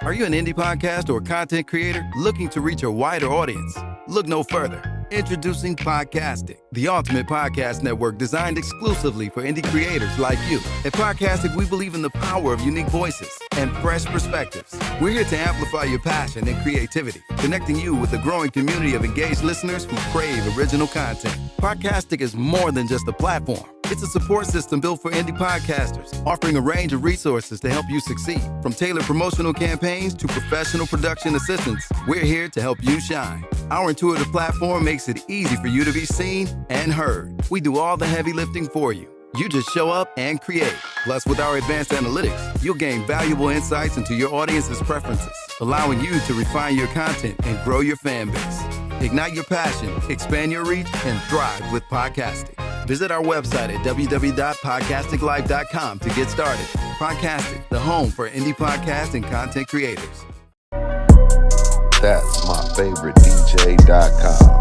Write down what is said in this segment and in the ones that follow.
Are you an indie podcast or content creator looking to reach a wider audience? Look no further. Introducing Podcastic, the ultimate podcast network designed exclusively for indie creators like you. At Podcastic, we believe in the power of unique voices and fresh perspectives. We're here to amplify your passion and creativity, connecting you with a growing community of engaged listeners who crave original content. Podcastic is more than just a platform. It's a support system built for indie podcasters, offering a range of resources to help you succeed. From tailored promotional campaigns to professional production assistance, we're here to help you shine. Our intuitive platform makes it easy for you to be seen and heard. We do all the heavy lifting for you. You just show up and create. Plus, with our advanced analytics, you'll gain valuable insights into your audience's preferences, allowing you to refine your content and grow your fan base. Ignite your passion, expand your reach, and thrive with Podcastic. Visit our website at www.podcasticlife.com to get started. Podcastic, the home for indie podcast and content creators. That's myfavoritedj.com.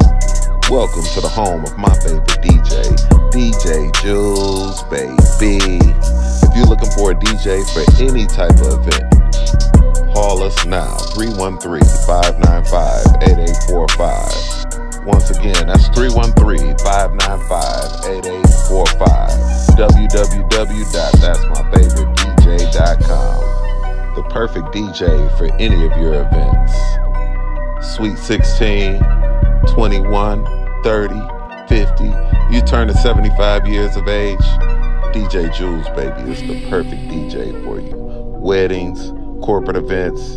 Welcome to the home of my favorite DJ, DJ Jules, baby. If you're looking for a DJ for any type of event, call us now, 313-595-8845. Once again, that's 313-595-8845. www.that'smyfavoritedj.com. The perfect DJ for any of your events. Sweet 16, 21, 30, 50. You turn to 75 years of age, DJ Jules, baby, is the perfect DJ for you. Weddings, corporate events,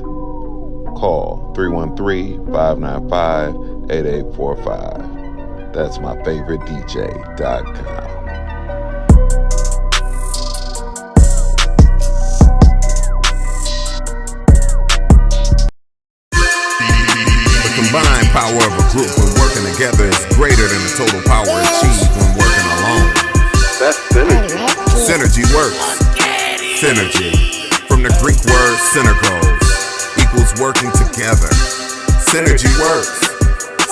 call 313-595-8845. That's myfavoritedj.com. The combined power of a group when working together is greater than the total power achieved when working alone. That's synergy. Synergy works. Synergy. From the Greek word synergos, equals working together. Synergy works.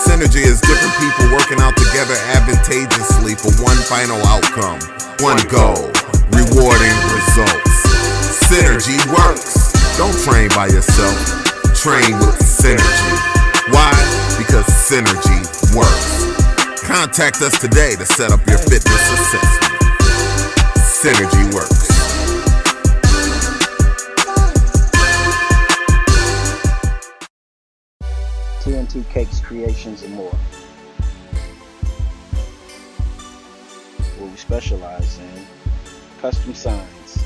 Synergy is different people working out together advantageously for one final outcome, one goal, rewarding results. Synergy works. Don't train by yourself. Train with synergy. Why? Because synergy works. Contact us today to set up your fitness assessment. Synergy works. TNT Cakes, Creations, and more. What we specialize in, custom signs,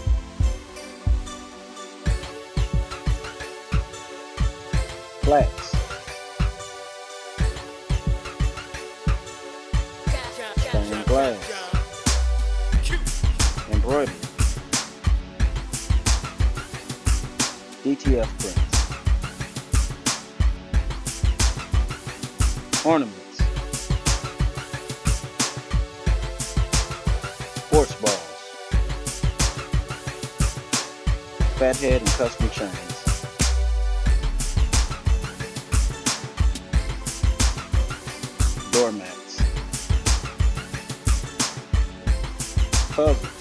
plaques, stained glass, embroidery, DTF prints, ornaments, sports balls, fathead and custom chains, doormats, puzzles,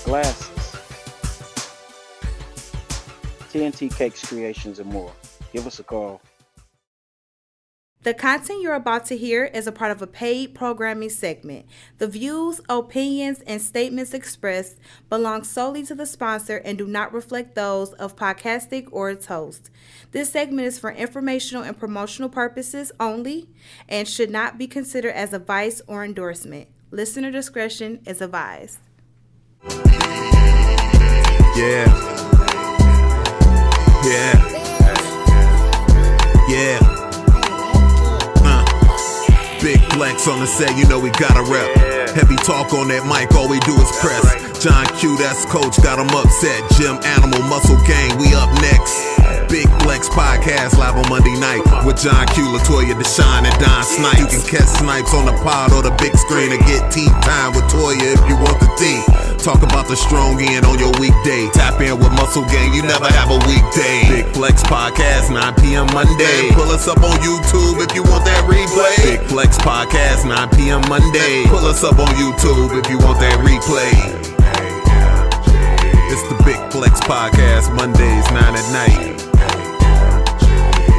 glasses, TNT Cakes, Creations, and more. Give us a call. The content you're about to hear is a part of a paid programming segment. The views, opinions, and statements expressed belong solely to the sponsor and do not reflect those of Podcastic or its host. This segment is for informational and promotional purposes only and should not be considered as advice or endorsement. Listener discretion is advised. Yeah. Big flex on the set, you know we gotta rep. Heavy talk on that mic, all we do is press. John Q, that's coach, got him upset. Gym Animal Muscle Gang, we up next. Big Flex Podcast live on Monday night with John Q, Latoya, Deshaun, and Don Snipes. You can catch Snipes on the pod or the big screen and get tea time with Toya if you want the tea. Talk about the strong end on your weekday. Tap in with Muscle Gang, you never have a weekday. Big Flex Podcast, 9 p.m. Monday. Pull us up on YouTube if you want that replay. Big Flex Podcast, 9 p.m. Monday. Pull us up on YouTube if you want that replay. Flex Podcast, Mondays 9 at night.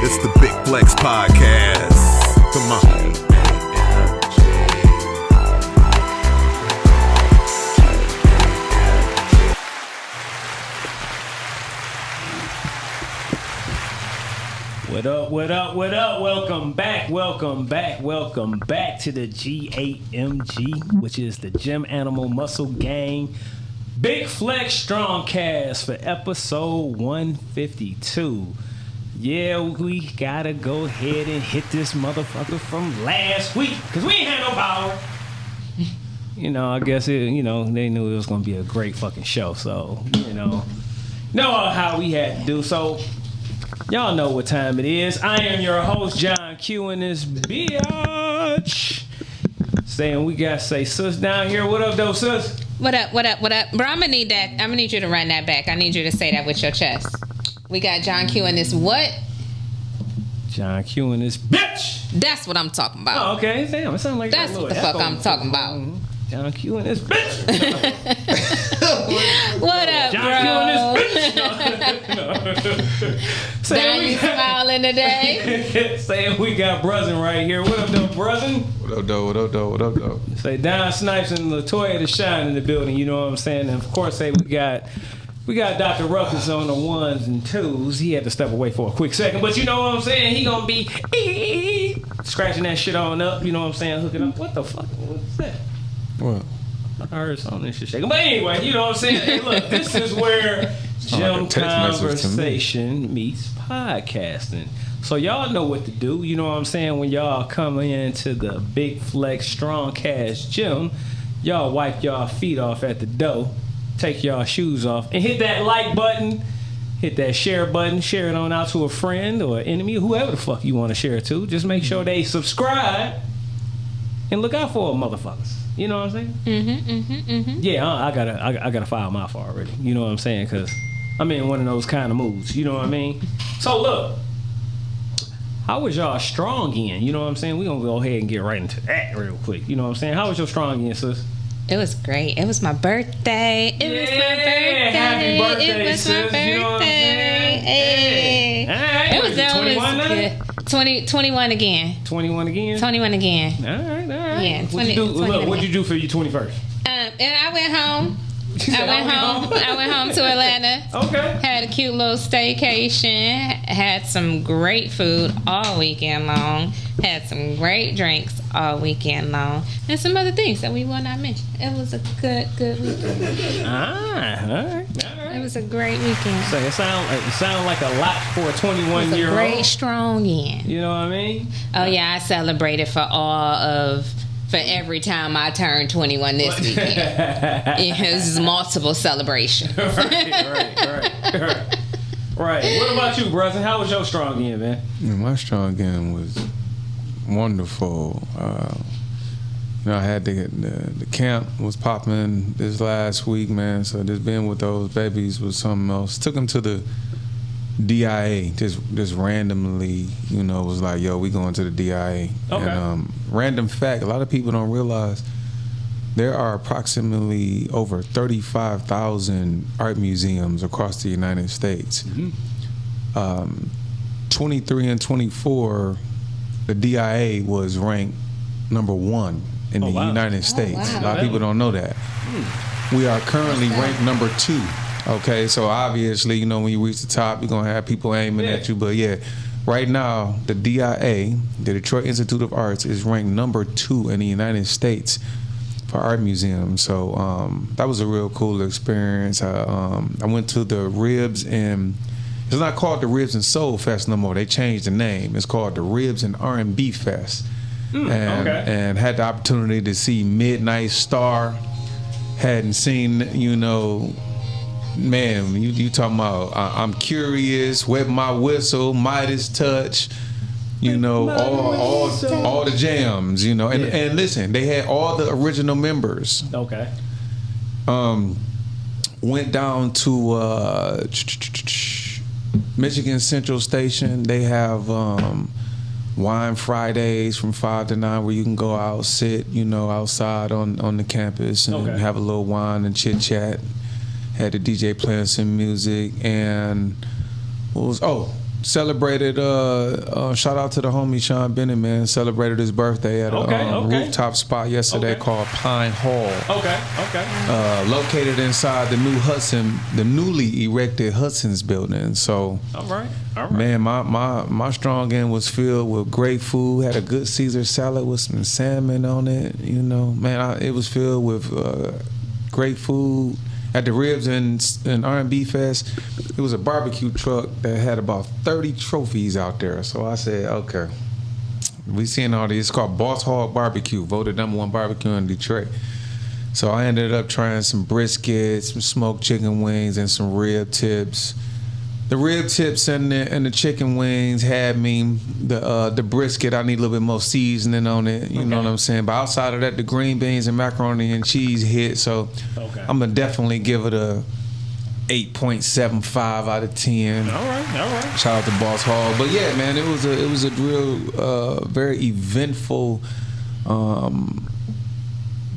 It's the Big Flex Podcast. Come on. What up, what up, what up? Welcome back to the Gamg, which is the Gym Animal Muscle Gang Big Flex Strongcast for episode 152. Yeah, we gotta go ahead and hit this motherfucker from last week, because we ain't had no power. You know, I guess they knew it was gonna be a great fucking show, so, know how we had to do. So, y'all know what time it is. I am your host, John Q, in this bitch. Saying we got to say sis down here. What up, though, sis? What up? Bro, I'm gonna need that. I'm gonna need you to run that back. I need you to say that with your chest. We got John Q in this what? John Q in this bitch. That's what I'm talking about. Oh, okay. Damn, it sounds like that's what the fuck I'm talking about. John Q in this bitch. What up, John bro? Q in this bitch. Don, you smiling today? Saying we got Bruzin right here. What up, though, Bruzin? What up, though? Say Don Snipes and Latoya the Shine in the building. You know what I'm saying? And of course, say we got Dr. Ruckus on the ones and twos. He had to step away for a quick second, but you know what I'm saying? He gonna be scratching that shit on up. You know what I'm saying? Hooking up. What the fuck? What's that? What? I heard something and shit shaking. But anyway, you know what I'm saying? Hey, look, this is where gym conversation meets podcasting. So y'all know what to do. You know what I'm saying? When y'all come into the Big Flex Strongcast gym, y'all wipe y'all feet off at the door, take y'all shoes off, and hit that like button, hit that share button, share it on out to a friend or an enemy, whoever the fuck you want to share it to. Just make sure they subscribe and look out for motherfuckers. You know what I'm saying? Yeah, I gotta file my file already. You know what I'm saying? Because I'm in one of those kind of moods. You know what I mean? So look, how was y'all strong in? You know what I'm saying? We're gonna go ahead and get right into that real quick. You know what I'm saying? How was your strong in, sis? It was great. It was my birthday. Happy birthday, It was sis. my birthday. You know what I'm saying? Hey. Hey. It was 21 now? good. 21 again. 21 again? 21 again. All right. Yeah, What'd you do for your 21st? And I went home. I went home to Atlanta. Okay. Had a cute little staycation. Had some great food all weekend long. Had some great drinks all weekend long. And some other things that we will not mention. It was a good weekend. All right. It was a great weekend. So it sound like a lot for a 21-year-old. Great strong end. You know what I mean? Oh yeah, I celebrated for every time I turned 21 this weekend. It was multiple celebrations. Right. What about you, brother? How was your strong end, man? My strong end was wonderful. I had the camp was popping this last week, man. So just being with those babies was something else. Took them to the DIA just randomly, was like, yo, we going to the DIA. Okay. And random fact, a lot of people don't realize there are approximately over 35,000 art museums across the United States. 23 and 24, the DIA was ranked number 1 in the United States. Wow. A lot of people don't know that. We are currently ranked number 2. Okay, so obviously, when you reach the top, you're going to have people aiming at you. But yeah, right now, the DIA, the Detroit Institute of Arts, is ranked number 2 in the United States for art museums. So that was a real cool experience. I went to the Ribs and it's not called the Ribs and Soul Fest no more. They changed the name. It's called the Ribs and R&B Fest. And had the opportunity to see Midnight Star. Hadn't seen, man, you talking about I'm Curious, Wet My Whistle, Midas Touch, all the jams, and listen, they had all the original members. Okay. Went down to Michigan Central Station. They have Wine Fridays from 5 to 9 where you can go out, sit, outside on the campus and have a little wine and chit chat. Had the DJ playing some music, and celebrated. Shout out to the homie Sean Bennett, man. Celebrated his birthday at a rooftop spot yesterday called Pine Hall. Okay. Located inside the newly erected Hudson's building. So, all right. Man, my strong end was filled with great food. Had a good Caesar salad with some salmon on it. You know, man, it was filled with great food. At the Ribs and R&B Fest, it was a barbecue truck that had about 30 trophies out there. So I said, okay, we seeing all these. It's called Boss Hog Barbecue, voted #1 barbecue in Detroit. So I ended up trying some brisket, some smoked chicken wings, and some rib tips. The rib tips and the chicken wings had me. The brisket, I need a little bit more seasoning on it. You know what I'm saying? But outside of that, the green beans and macaroni and cheese hit. So I'm gonna definitely give it a 8.75 out of 10. All right. Shout out to Boss Hall. But yeah, man, it was a real very eventful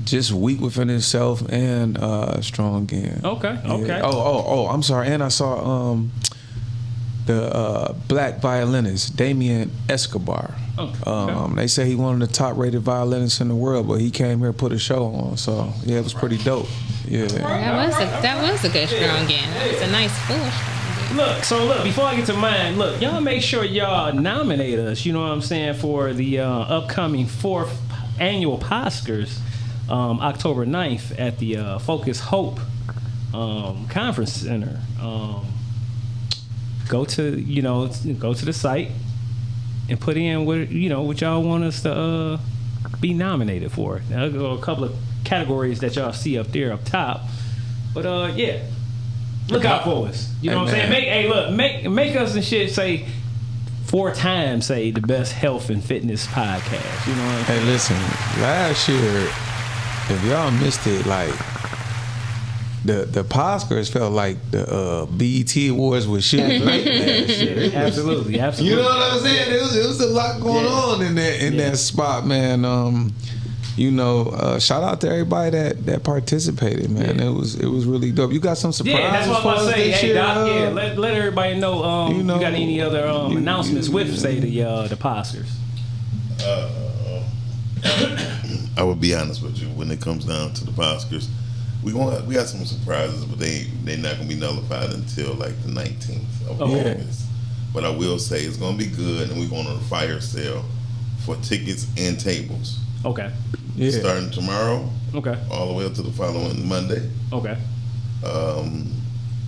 just week within itself and strong end. Okay. Oh, I'm sorry. And I saw the black violinist Damien Escobar. They say he one of the top rated violinists in the world, but he came here to put a show on. So yeah, it was pretty dope. Yeah, that was a good strong end. That was a nice full strong end. Look, before I get to mine, y'all make sure y'all nominate us. You know what I'm saying, for the upcoming 4th annual Oscars, October 9th at the Focus Hope Conference Center. Go to the site and put in what y'all want us to be nominated for. Now, I'll go a couple of categories that y'all see up there up top, but look out for us. You know what I'm saying? Make us and shit say 4 times say the best health and fitness podcast. You know what I'm saying? Hey, listen, last year, if y'all missed it, like the Oscars felt like the BET Awards was shit. Like Absolutely. You know what I'm saying? It was a lot going on in that spot, man. Shout out to everybody that participated, man. It was really dope. You got some surprises? Yeah, that's what I'm about to say. Hey, Doc, let everybody know. You got any other announcements with say the Oscars? I would be honest with you. When it comes down to the Oscars, we got some surprises, but they're not gonna be nullified until like the 19th of August. But I will say it's gonna be good, and we're going on a fire sale for tickets and tables. Okay. Yeah. Starting tomorrow. Okay. All the way up to the following Monday. Okay.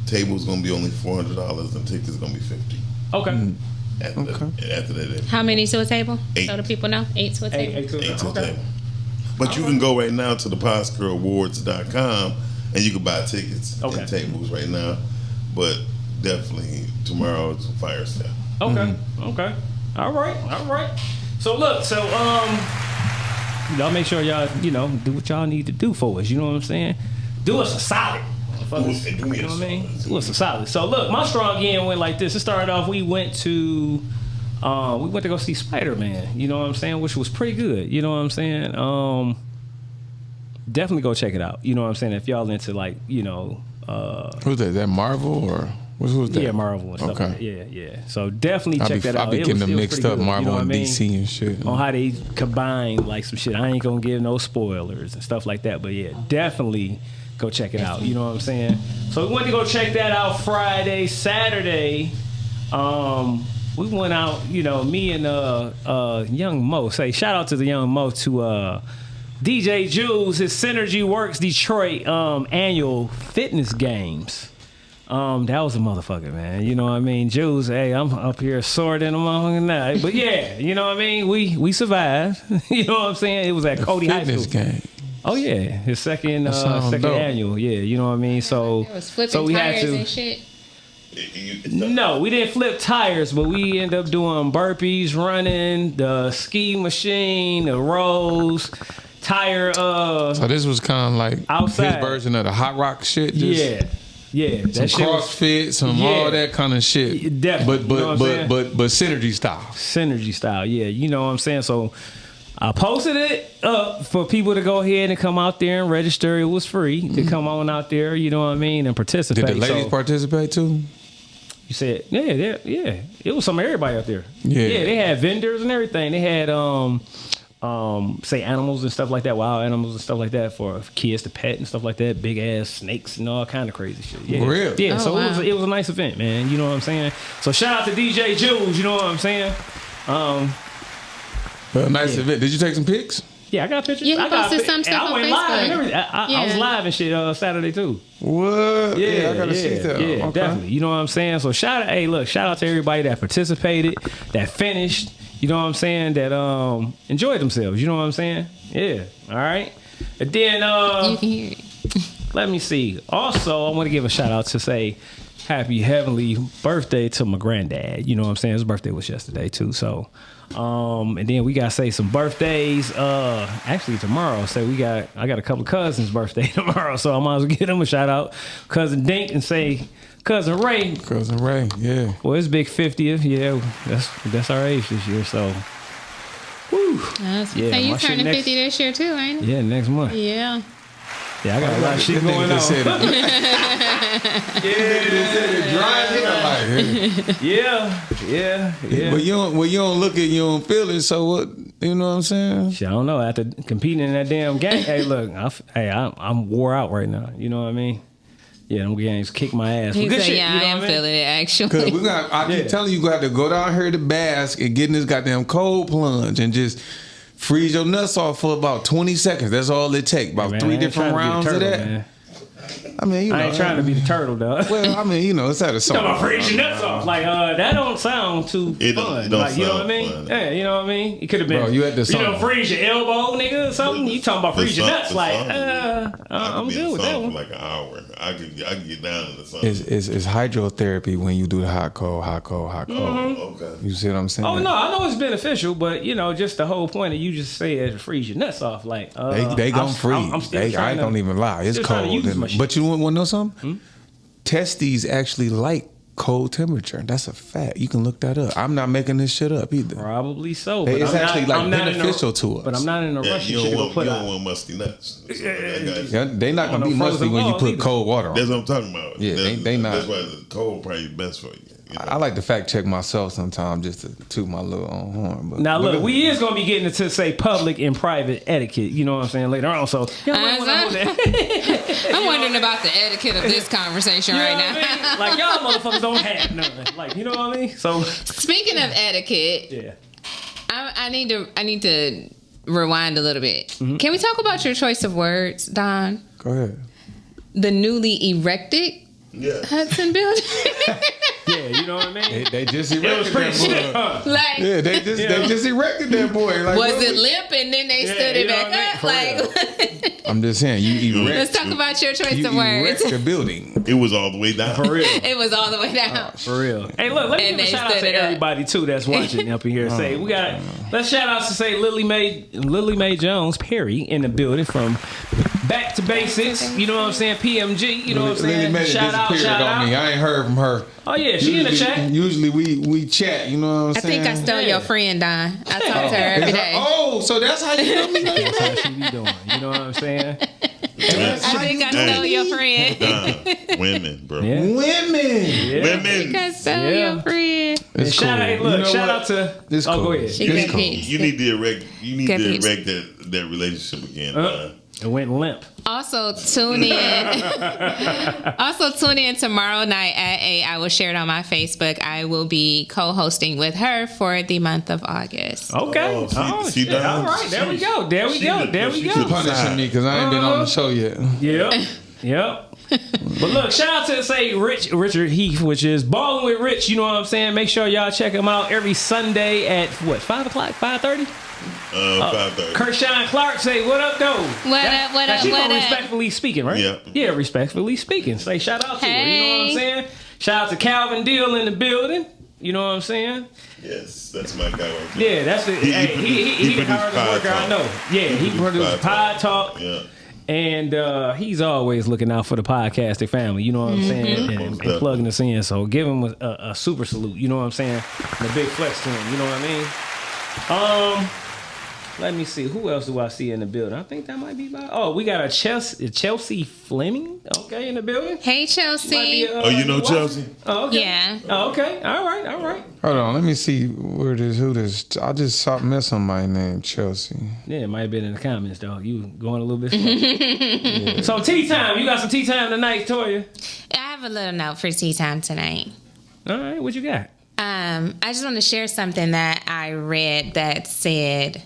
Tables gonna be only $400, and tickets gonna be $50. Okay. After that. How many to a table? 8. So the people know 8 to a table. 8 to a table. But you can go right now to the PoskerAwards.com and you can buy tickets and tables right now. But definitely tomorrow it's a fire sale. Okay. Okay. All right. So look, y'all make sure y'all, do what y'all need to do for us. You know what I'm saying? Do us a solid. You know what I mean? Do us a solid. So look, my strong end went like this. It started off, we went to go see Spider-Man, you know what I'm saying, which was pretty good, you know what I'm saying. Definitely go check it out, you know what I'm saying, if y'all into who's that Marvel or who's that? Yeah, Marvel and stuff like that. Yeah. So definitely check that out. I be getting them mixed up, Marvel and DC and shit. On how they combine like some shit. I ain't gonna give no spoilers and stuff like that, but yeah, definitely go check it out, you know what I'm saying. So we went to go check that out Friday. Saturday, we went out, me and Young Mo. Say shout out to the Young Mo to DJ Jules, his Synergy Works Detroit annual fitness games. That was a motherfucker, man. You know what I mean? Jules, hey, I'm up here sore than a motherfucking night. But yeah, you know what I mean? We survived. You know what I'm saying? It was at Cody High School. Game. Oh yeah, his second annual. Yeah, you know what I mean? So it was flipping we tires had to. And shit. No, we didn't flip tires, but we ended up doing burpees, running, the ski machine, the rows, tire. So this was kind of like outside. His version of the hot rock shit. Yeah. Some CrossFit, some all that kind of shit. Definitely. But synergy style. Synergy style. Yeah, you know what I'm saying. So I posted it up for people to go ahead and come out there and register. It was free to come on out there, you know what I mean, and participate. Did the ladies participate too? You said, yeah. It was some everybody out there. Yeah, they had vendors and everything. They had say animals and stuff like that, wild animals and stuff like that for kids to pet and stuff like that, big ass snakes and all kind of crazy shit. Yeah, really? Yeah. So it was a nice event, man. You know what I'm saying? So shout out to DJ Jules. You know what I'm saying? Nice event. Did you take some pics? Yeah, I got pictures. Yeah, he I got posted some stuff I on went Facebook. live and everything. I was live and shit Saturday too. What? Yeah, I gotta see that. Yeah, Okay. definitely. You know what I'm saying? So shout out to everybody that participated, that finished. You know what I'm saying? That enjoyed themselves. You know what I'm saying? Yeah. All right. And then You can hear it. let me see. Also, I want to give a shout out to say happy heavenly birthday to my granddad. You know what I'm saying? His birthday was yesterday too. So and then we gotta say some birthdays. Actually tomorrow. So I got a couple of cousins' birthday tomorrow. So I might as well give them a shout out. Cousin Dink and say Cousin Ray. Cousin Ray, yeah. Well, it's big 50th. Yeah, that's our age this year. So woo. Yeah, you my shit turning next- 50 this year too, ain't it? Yeah, next month. Yeah. Yeah, I got a lot of shit going on. Yeah. But you don't look it, you don't feel it. So what? You know what I'm saying? Shit, I don't know. After competing in that damn game, hey, look, I'm wore out right now. You know what I mean? Yeah, them games kick my ass. He Good said, shit, yeah, you know I am what mean? feeling it, actually. Cause I keep telling you, you got to go down here to bask and get in this goddamn cold plunge and just freeze your nuts off for about 20 seconds. That's all it takes. About Man, 3 I ain't different trying to be the rounds turtle, of that. man. I mean, you know, I ain't trying to be the turtle, dog. Well, I mean, you know, it's at a song. Talking about freeze your nuts off. Like, that don't sound too fun. It don't like, you know what I sound mean? fun. Yeah, you know what I mean? It could have been, Bro, you at the song. freeze your elbow, nigga, or something. You talking about freeze your nuts. Like, I'm good with that for one. like an hour. I could get down in the sun. It's hydrotherapy when you do the hot cold. Okay. You see what I'm saying? Oh, no, I know it's beneficial, but, you know, just the whole point of you just say it to freeze your nuts off. Like, they gonna freeze. I'm still I trying to- don't even lie. It's still trying to cold. use my shit. But you want to know something? Testes actually like cold temperature. That's a fact. You can look that up. I'm not making this shit up either. Probably so. It's I'm actually not, like I'm not beneficial to us. But I'm not in a rush You to don't go want, put you out. don't want musty nuts. So Yeah, they not gonna no be musty frozen when you balls put either. cold water on. That's what I'm talking about. Yeah, they not. That's why the cold probably best for you. You know? I like to fact check myself sometimes just to toot my little own horn. But Now look, we is gonna be getting into say public and private etiquette. You know what I'm saying later on. So I'm wondering about the etiquette of this conversation You know right what now. I mean? Like y'all motherfuckers don't have none. Like you know what I mean? So Speaking of etiquette, yeah. I need to rewind a little bit. Can we talk about your choice of words, Don? Go ahead. The newly erected Yeah. Hudson building. Yeah, you know what I mean? They just It was erected pretty that boy. shit, huh? Like, Yeah, they just erected that boy. Like, was what it we- limp and then they Yeah, stood you it know back what I up? Like, I'm just saying, you erect. let's talk about your choice You of words. erect the building. It was all the way down. For real. It was all the way down. For real. Hey, look, let me And give a they shout out stood to it up. everybody too that's watching up in here. Say let's shout out to say Lily Mae Jones Perry in the building from Back to Basics. You know what I'm saying? PMG. You know what I'm Lily saying? Mae Shout out, disappeared shout on me. out. I ain't heard from her. Oh yeah, she in the chat. Usually we chat. You know what I'm I saying? think I stole your friend, Don. I talk to her every Is day. Oh, so that's how you know me? That's how she be doing. You know what I'm saying? I think I stole your friend. Women, bro. Yeah. Women. Yeah. Women. I stole Yeah. your friend. And It's shout cool. out, You look, know shout what? out to. It's Oh, cool. go ahead. She It's got cool. peeps. You need to erect. You need Got to peeps. erect that relationship again. It went limp. Also tune in. Also tune in tomorrow night at 8. I will share it on my Facebook. I will be co-hosting with her for the month of August. Okay. Oh, she shit. done. All right. There we go. There we go. There we go. Punishing me because I ain't been on the show yet. Yep. But look, shout out to say Richard Heath, which is Ballin' with Rich. You know what I'm saying? Make sure y'all check him out every Sunday at what 5 o'clock, 5:30. 5:30. Kershawn Clark say, "What up, though?" What up, what up, She what gonna up? respectfully speaking, right? Yeah. Yeah, respectfully speaking. Say shout out to her. You know what I'm Hey. saying? Shout out to Calvin Deal in the building. You know what I'm saying? Yes, that's my guy right there. Yeah, that's the He he the produced hardest Pod worker I Talk. know. Yeah, he produced produced Pod Pod Talk. Yeah. And he's always looking out for the podcasting family, you know what I'm saying, and plugging us in. So give him a super salute, you know what I'm saying, and a big flex to him, you know what I mean. Let me see. Who else do I see in the building? I think that might be we got a Chelsea Fleming, okay, in the building. Hey, Chelsea. You know Chelsea? Oh, okay. Yeah. Oh, okay. All right. Hold on, let me see who this. I just met somebody named Chelsea. Yeah, it might have been in the comments, though. You going a little bit slow. Yeah. So tea time. You got some tea time tonight, Toya? I have a little note for tea time tonight. All right, what you got? I just want to share something that I read that said,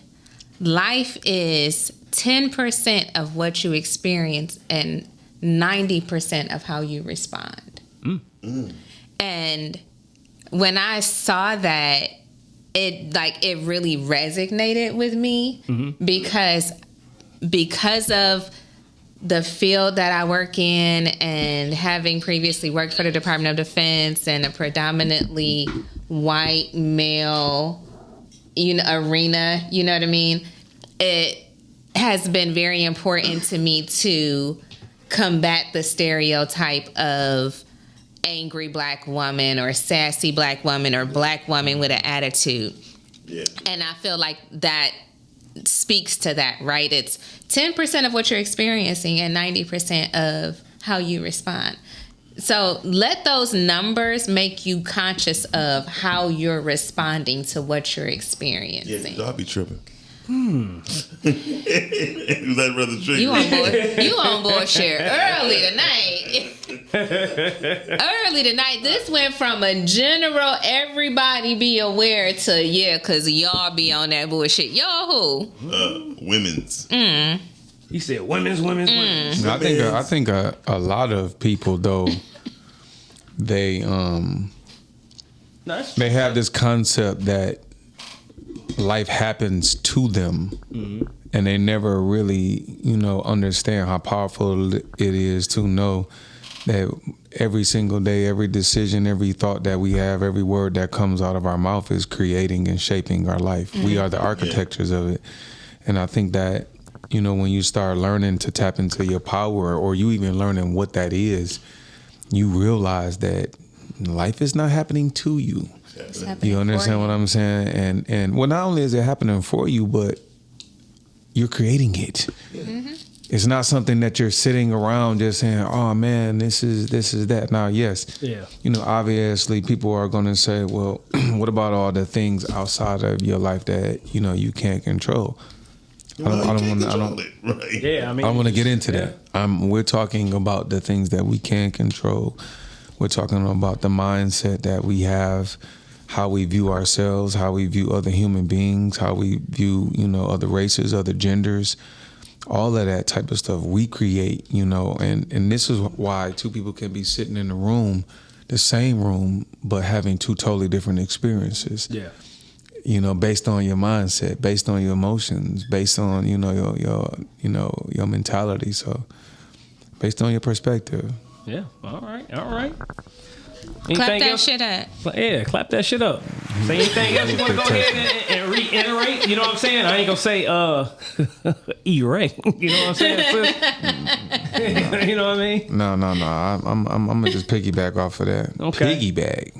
life is 10% of what you experience and 90% of how you respond. And when I saw that, it really resonated with me because of the field that I work in and having previously worked for the Department of Defense and a predominantly white male, arena, you know what I mean? It has been very important to me to combat the stereotype of angry black woman or sassy black woman or black woman with an attitude. Yeah. And I feel like that speaks to that, right? It's 10% of what you're experiencing and 90% of how you respond. So let those numbers make you conscious of how you're responding to what you're experiencing. Yeah, I'll be tripping. Was that rather tricky? You on board share early tonight. This went from a general everybody be aware to because y'all be on that bullshit. Y'all who? Women's. He said women's. I think a lot of people though they have this concept that life happens to them, and they never really, understand how powerful it is to know that every single day, every decision, every thought that we have, every word that comes out of our mouth is creating and shaping our life. We are the architectures of it. And I think that, when you start learning to tap into your power, or you even learning what that is, you realize that life is not happening to you. You understand what I'm saying? And well, not only is it happening for you, but you're creating it. It's not something that you're sitting around just saying, "Oh man, this is that." Now, yes, obviously, people are going to say, "Well, what about all the things outside of your life that you can't control?" I don't want to get into that. We're talking about the things that we can control. We're talking about the mindset that we have, how we view ourselves, how we view other human beings, how we view, other races, other genders, all of that type of stuff we create, and this is why two people can be sitting in the same room, but having two totally different experiences. Yeah. Based on your mindset, based on your emotions, based on, your mentality. So based on your perspective. Yeah. All right. Clap that shit up. Yeah, clap that shit up. Say anything else you want to go ahead and reiterate? You know what I'm saying? I ain't gonna say E-Ray. You know what I'm saying, sis? You know what I mean? No. I'm gonna just piggyback off of that. Okay. Piggyback.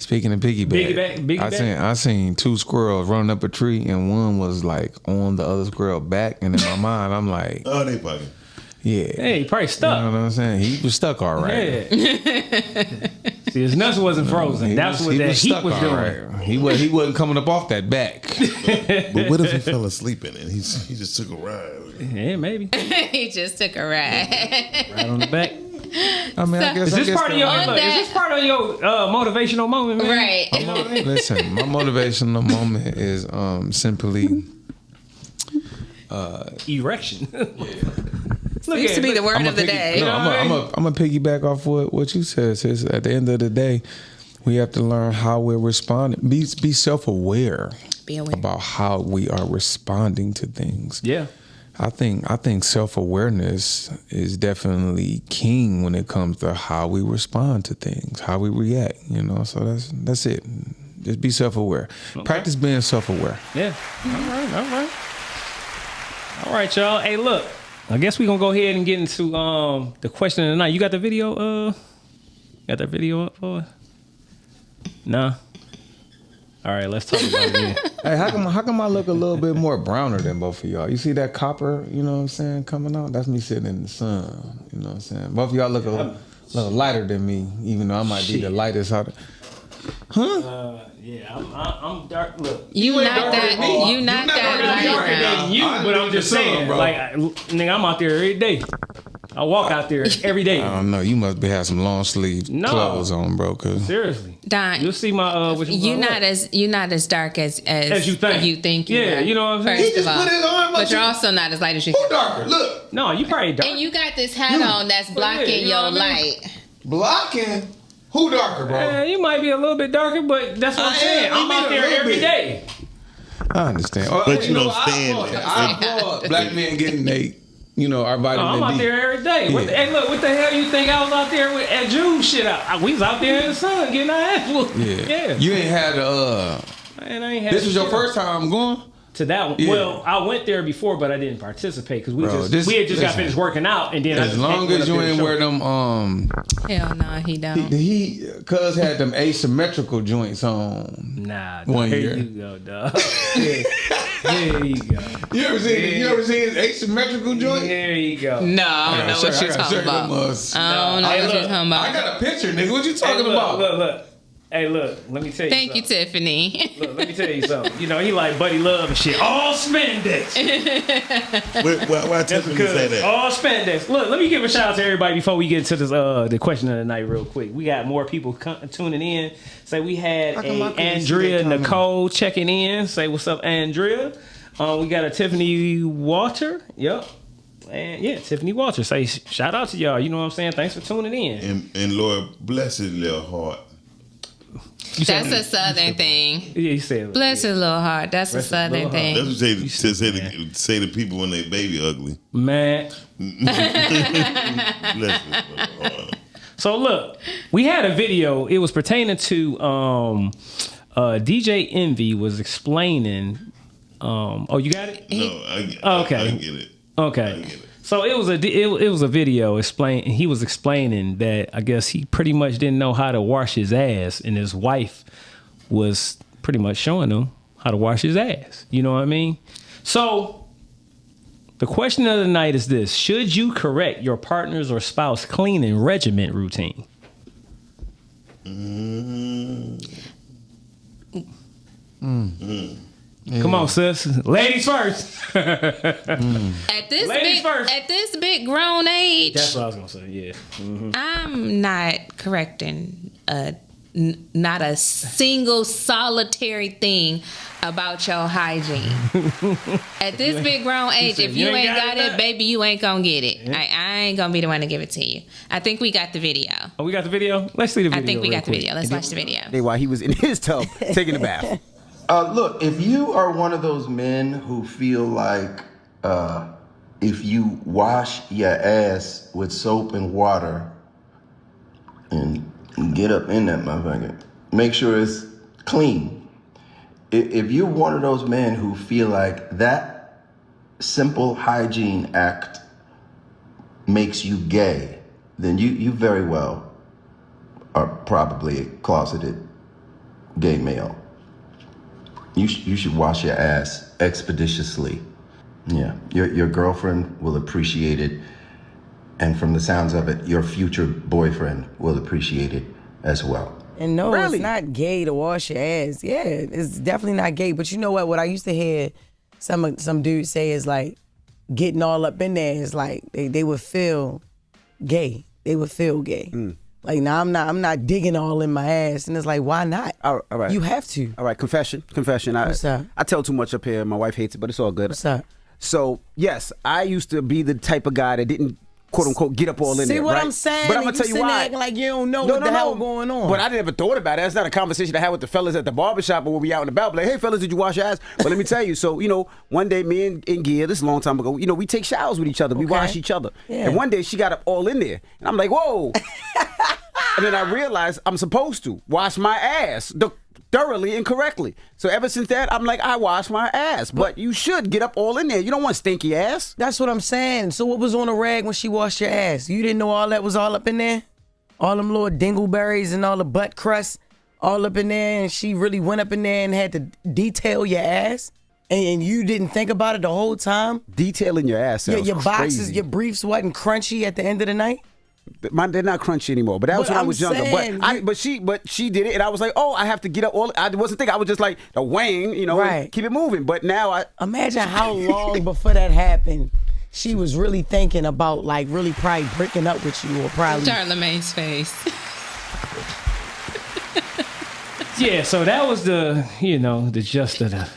Speaking of piggyback. I seen two squirrels running up a tree, and one was like on the other squirrel back, and in my mind I'm like, oh, they fucking. Yeah. Hey, he probably stuck. You know what I'm saying? He was stuck all right. Yeah. See, his nuts wasn't frozen. That's what that heat was doing. Right. He wasn't coming up off that back. But what if he fell asleep in it? He just took a ride. Yeah, maybe. He just took a ride. Right on the back. I mean, is this part of your motivational moment, man? Right. You know what I mean? Listen, my motivational moment is simply erection. Seems to be the word of the day. I'm gonna piggyback off what you said, sis. At the end of the day, we have to learn how we're responding. Be self-aware about how we are responding to things. Yeah. I think self-awareness is definitely king when it comes to how we respond to things, how we react, so that's it. Just be self-aware. Okay. Practice being self-aware. Yeah. All right, y'all. Hey, look, I guess we're going to go ahead and get into the question of the night. You got the video? Got that video up for us? Nah. All right, let's talk about it. Hey, how come I look a little bit more browner than both of y'all? You see that copper, you know what I'm saying, coming out? That's me sitting in the sun, you know what I'm saying? Both of y'all look a little lighter than me, even though I might be the lightest out of... Huh? Yeah, I'm dark. Look, You not that light than you, but I'm just saying, bro. like, nigga, I'm out there every day. I walk out there every day. I don't know. You must be have some long sleeve clothes on, bro. Cause seriously, Don, you'll see my you're not as dark as you think. You yeah, are. You know what I'm saying. He just put his arm. But you're also not as light as you. Who darker? Look. No, you probably dark. And you got this hat on that's blocking your light. Blocking. Who darker, bro? You might be a little bit darker, but that's what I'm saying. I'm out there every day. I understand. But you don't stand there. I applaud black men getting our vitamin I'm out D. there every day. Yeah. Hey, look, what the hell you think I was out there with at June shit? We was out there in the sun getting our ass whooped. Yeah. You ain't had Man, I ain't had this was your shit. first time going? To that one. Yeah. Well, I went there before, but I didn't participate because we had just got listen, finished working out, and then as long as you ain't wear them Hell no, he don't. Cuz had them asymmetrical joints on. Nah, one here year. you go, dog. There you go. You ever seen his asymmetrical joint? There you go. No, I don't know what you're talking about. I don't know what you're talking about. I got a picture, nigga. What you talking about? Look. Hey, look, let me tell you Thank you, something. Tiffany. Look, let me tell you something. You know, he like Buddy Love and shit. All spandex. Why Tiffany say that? All spandex. Look, let me give a shout out to everybody before we get into this the question of the night real quick. We got more people tuning in. Say we had Andrea Nicole checking in. Say what's up, Andrea. We got a Tiffany Walter. Yep. And yeah, Tiffany Walter. Say shout out to y'all. You know what I'm saying? Thanks for tuning in. And Lord bless his little heart. That's a Southern thing. Yeah, you said bless his little heart. That's a Southern thing. That's what you say to people when they baby ugly. Man. Bless his little heart. So look, we had a video. It was pertaining to DJ Envy was explaining. Oh, you got it? No, I get it. Okay. I get it. So it was a video he was explaining that I guess he pretty much didn't know how to wash his ass, and his wife was pretty much showing him how to wash his ass. You know what I mean? So the question of the night is this: should you correct your partner's or spouse cleaning regimen routine? Come on, sis. Ladies first. At this big grown age. That's what I was gonna say. Yeah. Mm-hmm. I'm not correcting not a single solitary thing about your hygiene. At this big grown age, if you ain't got it, baby, you ain't gonna get it. Yeah. I ain't gonna be the one to give it to you. I think we got the video. Oh, we got the video? Let's see the video. I think we got the quick. video. Let's watch the video. While he was in his tub taking a bath. Look, if you are one of those men who feel like if you wash your ass with soap and water and get up in that motherfucker, make sure it's clean. If you're one of those men who feel like that simple hygiene act makes you gay, then you very well are probably a closeted gay male. You should wash your ass expeditiously. Yeah, your girlfriend will appreciate it, and from the sounds of it, your future boyfriend will appreciate it as well. And no, really? It's not gay to wash your ass. Yeah, it's definitely not gay. But you know what? What I used to hear some dudes say is like getting all up in there is like they would feel gay. They would feel gay. Like, now I'm not digging all in my ass. And it's like, why not? All right. You have to. All right, confession. What's up? I tell too much up here. My wife hates it, but it's all good. What's up? So, yes, I used to be the type of guy that didn't, quote unquote, get up all in there. See what right? I'm saying? But I'm going to tell you why. Acting like you don't know what the hell going on. But I never thought about it. That's not a conversation I had with the fellas at the barbershop or when we out and about. Like, hey, fellas, did you wash your ass? But let me tell you. So, one day me and Gia, this is a long time ago, we take showers with each other. We wash each other. Yeah. And one day she got up all in there. And I'm like, whoa. And then I realized I'm supposed to wash my ass thoroughly and correctly. So ever since that, I'm like, I wash my ass. But you should get up all in there. You don't want stinky ass. That's what I'm saying. So what was on the rag when she washed your ass? You didn't know all that was all up in there? All them little dingleberries and all the butt crust? all up in there and she really went up in there and had to detail your ass and you didn't think about it the whole time? Detailing your ass sounds your boxes, crazy. your briefs wasn't crunchy at the end of the night? They're not crunchy anymore, but that was when I was younger. Saying, But she did it, and I was like, oh, I have to get up. I wasn't thinking. I was just like the wang, Right. keep it moving. But now I imagine how long before that happened she was really thinking about like really probably breaking up with you or probably Charlamagne's face. Yeah, so that was the gist of the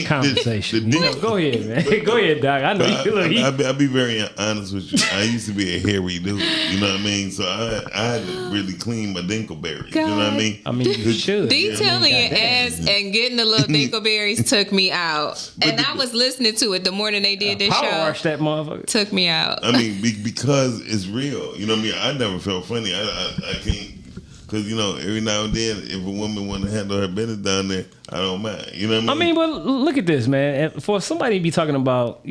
conversation. Go ahead, man. Go ahead, Doc. I know you look. I'll be very honest with you. I used to be a hairy dude. You know what I mean? So I had to really clean my dinkleberries. You know what I mean? I mean, you should. Detailing your ass and getting the little dinkleberries took me out. And I was listening to it the morning they did this power show. wash that motherfucker. Took me out. I mean, because it's real. You know what I mean? I never felt funny. I can't. Because, every now and then, if a woman want to handle her business down there, I don't mind. You know what I mean? But look at this, man. For somebody to be talking about,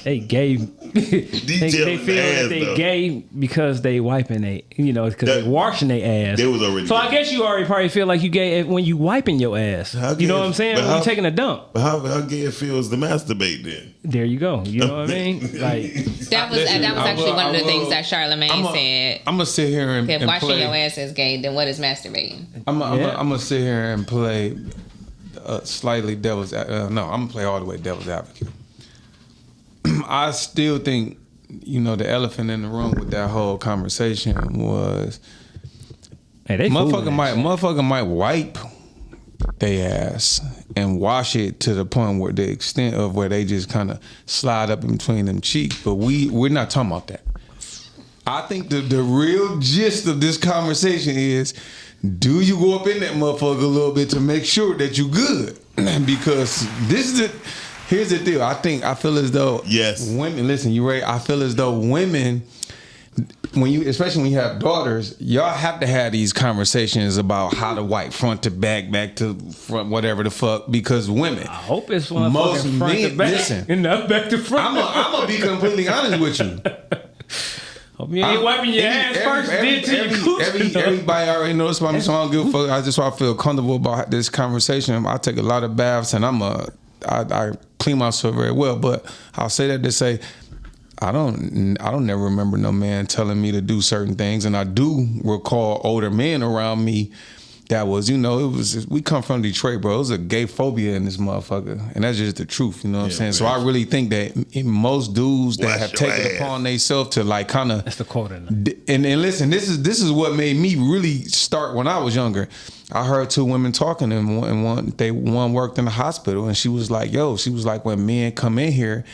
they gay. they feel that they gay because they wiping because they washing their ass. They was already so gay. I guess you already probably feel like you gay when you wiping your ass. You know what I'm saying? When you taking a dump. But how gay it feels to masturbate then? There you go. You know what I mean? Like that was actually one of the things that Charlamagne said. I'm gonna sit here and If washing play. your ass is gay, then what is masturbating? I'm gonna sit here and play slightly devil's. I'm gonna play all the way devil's advocate. I still think, the elephant in the room with that whole conversation was, motherfucker might wipe their ass and wash it to the point where the extent of where they just kind of slide up in between them cheeks. But we're not talking about that. I think the real gist of this conversation is, do you go up in that motherfucker a little bit to make sure that you good? Because here's the deal. I feel as though women. Listen, you right? I feel as though women, especially when you have daughters, y'all have to have these conversations about how to wipe front to back, back to front, whatever the fuck. Because women, I hope it's one front to back, listen, and not back to front. I'm gonna be completely honest with you. Hope you ain't wiping your ass first. Everybody already knows about me, so I don't give a fuck. I just want to feel comfortable about this conversation. I take a lot of baths, and I clean myself very well, but I'll say that to say I don't never remember no man telling me to do certain things, and I do recall older men around me that was, we come from Detroit, bro. It was a gay phobia in this motherfucker, and that's just the truth, you know what I'm saying? So I really think that in most dudes that have taken it upon themselves to like kind of, that's the quote. And listen, this is what made me really start when I was younger. I heard two women talking, and one worked in the hospital, and she was like, when men come in here,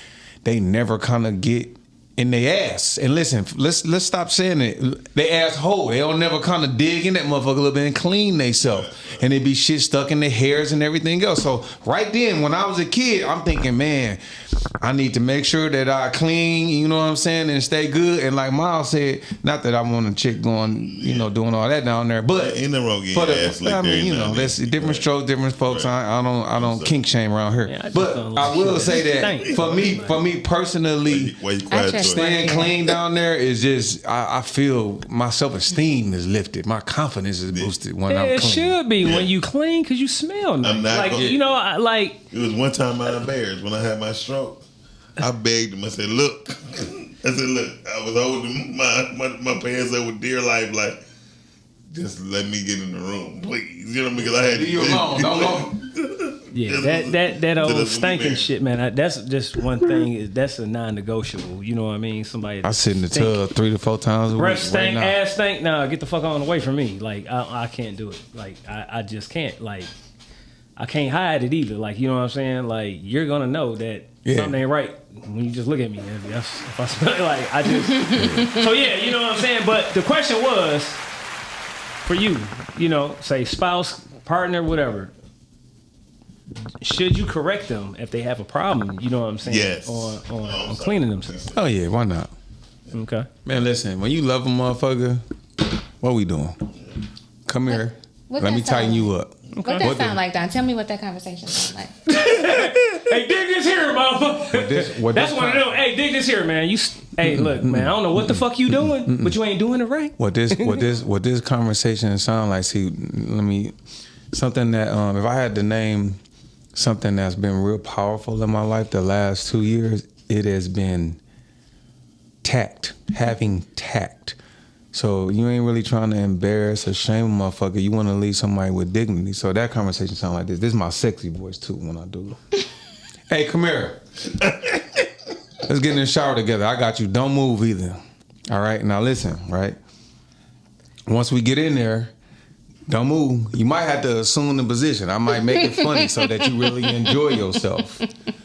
they never kind of get in their ass. And listen, let's stop saying it. They asshole. They don't never kind of dig in that motherfucker a little bit and clean themselves. And it be shit stuck in their hairs and everything else. So right then, when I was a kid, I'm thinking, man, I need to make sure that I clean, you know what I'm saying, and stay good. And like Miles said, not that I want a chick going, doing all that down there, but ain't no wrong getting ass like that. that's different strokes, different folks. I don't kink shame around here. Yeah, but I will say that for me personally, staying clean down there is just I feel my self-esteem is lifted, my confidence is boosted when I'm clean. It should be when you clean because you smell nice. I'm not It was one time out of Bears when I had my stroke. I begged him. I said, look. I was holding my pants up with dear life, like, just let me get in the room, please. You know what I mean? Because I had to. Leave you alone. Don't go. Yeah, that old stinking shit, man. That's just one thing. That's a non-negotiable. You know what I mean? Somebody. I sit in the tub 3 to 4 times a week. Breath stink, ass stink. Nah, get the fuck on away from me. Like I can't do it. Like I just can't. Like I can't hide it either. Like you know what I'm saying? Like you're gonna know that something ain't right when you just look at me. If I smell it, like I just. So yeah, you know what I'm saying. But the question was for you. Say spouse, partner, whatever. Should you correct them if they have a problem? You know what I'm saying? Yes. On cleaning themselves. Oh yeah, why not? Okay. Man, listen. When you love a motherfucker, what we doing? Come here. Let me tighten you up. Okay. What that sound like, Don? Tell me what that conversation sound like. Hey, dig this here, motherfucker. motherfucker. That's one of them. Hey, dig this here, man. Hey, look, man. I don't know what the fuck you doing, but you ain't doing it right. What this conversation sound like? See, something that if I had to name something that's been real powerful in my life the last 2 years, it has been tact, having tact. So you ain't really trying to embarrass or shame a motherfucker. You want to leave somebody with dignity. So that conversation sound like this. This is my sexy voice too when I do it. Hey, come here. Let's get in the shower together. I got you. Don't move either. All right. Now listen, right? Once we get in there, don't move. You might have to assume the position. I might make it funny so that you really enjoy yourself.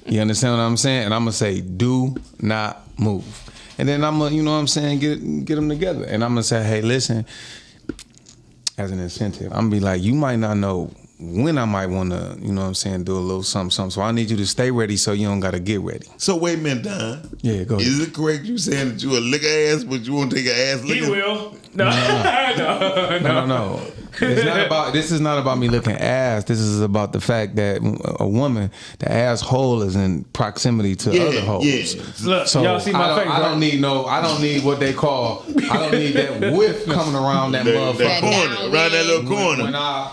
You understand what I'm saying? And I'm going to say, do not move. And then I'm going to, you know what I'm saying, get them together. And I'm going to say, hey, listen, as an incentive, I'm going to be like, you might not know when I might want to, you know what I'm saying, do a little something. So I need you to stay ready so you don't got to get ready. So wait a minute, Don. Yeah, go ahead. Is it correct you saying that you a lick ass, but you won't take an ass licking? He will. No. No. This is not about me looking ass. This is about the fact that a woman, the asshole is in proximity to other holes. Yeah. Look, so y'all see my face, I don't need what they call. I don't need that whiff coming around that motherfucker. That corner, around that little corner.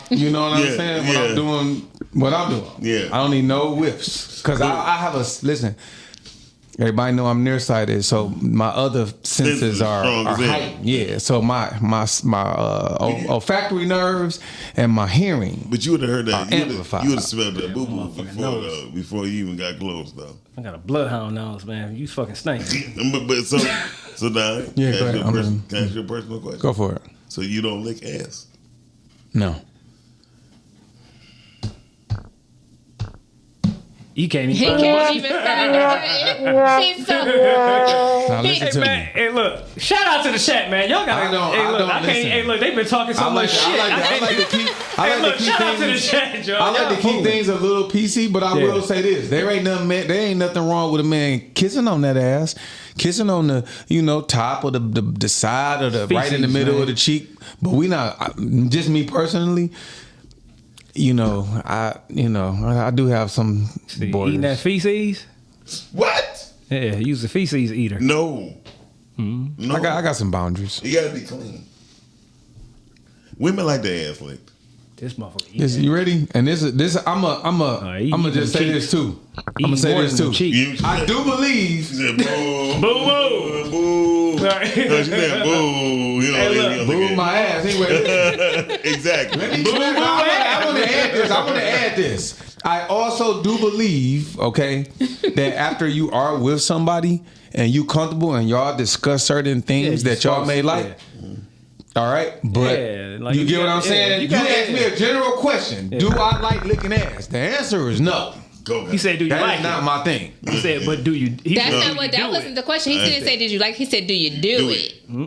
When you know what I'm saying? When I'm doing what I'm doing. Yeah. I don't need no whiffs because I have listen. Everybody know I'm nearsighted, so my other senses are heightened. Yeah, so my olfactory nerves and my hearing. But you would have heard that. You would have smelled that boo boo before you even got close, though. I got a bloodhound nose, man. You fucking stink. but so now, yeah, can I ask you a personal question? Go for it. So you don't lick ass? No. He can't even. He can't even find it. He's so. Now listen to me. Hey, look! Shout out to the chat, man. Y'all got. I can't. Hey, look! They've been talking so much shit. I like to keep. Shout out to the chat, Joe. I like to keep things a little PC, but I will say this: there ain't nothing wrong with a man kissing on that ass, kissing on the top or the side or the right in the middle of the cheek. But we not. Just me personally. I do have some borders. Eating that feces? What? Yeah, he's a feces eater. No. Mm-hmm. No. I got some boundaries. You gotta be clean. Women like their ass licked. This motherfucker. You ready? And this I'm gonna just say this too. I'm gonna say this too. I do believe. Boo boo boo. Boo my ass. Anyway, exactly. Let me I want to add this. I also do believe, okay, that after you are with somebody and you comfortable and y'all discuss certain things that y'all may like. Yeah. All right, but you get what I'm saying? You asked me a general question. Do I like licking ass? The answer is no. He said, "Do you like it?" That's not my thing. He said, "But do you?" That wasn't the question. He didn't say, "Did you like?" He said, "Do you do it?" Mm-hmm.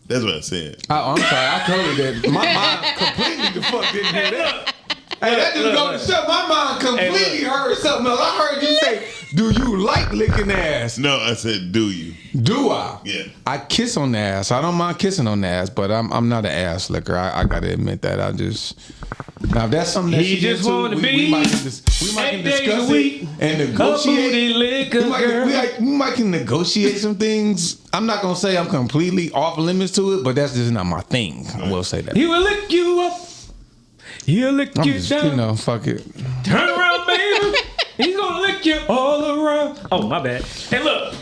That's what I said. I'm sorry. I told you that. My mind completely the fuck didn't hear that. Hey, that just goes to show my mind completely heard something else. I heard you say, "Do you like licking ass?" No, I said, "Do you?" Do I? Yeah. I kiss on the ass. I don't mind kissing on the ass, but I'm not an ass licker. I gotta admit that. Now if that's something that he just want to be. We might can discuss it and negotiate. We might can negotiate some things. I'm not gonna say I'm completely off limits to it, but that's just not my thing. I will say that. He will lick you up. He'll lick you down. Fuck it. Turn around, baby. He's gonna lick you all around. Oh, my bad. Hey, look.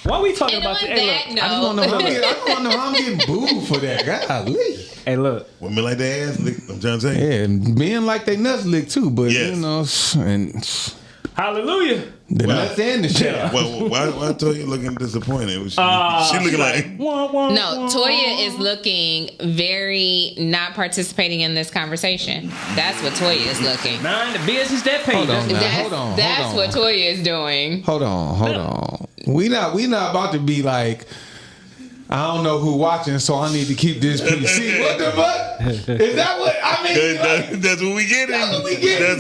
Why are we talking about this? Hey, look. I just want to know how I'm getting booed for that. Golly. Hey, look. Women like their ass licked. I'm trying to tell you. Yeah, and men like they nuts licked too, but and hallelujah. The nuts and the shit. Why Toya looking disappointed? She looking like no. Toya is looking very not participating in this conversation. That's what Toya is looking. Mind the business that pays. Hold on. That's what Toya is doing. Hold on. We not about to be like, I don't know who watching, so I need to keep this PC. What the fuck? Is that what I mean? That's what we getting. That's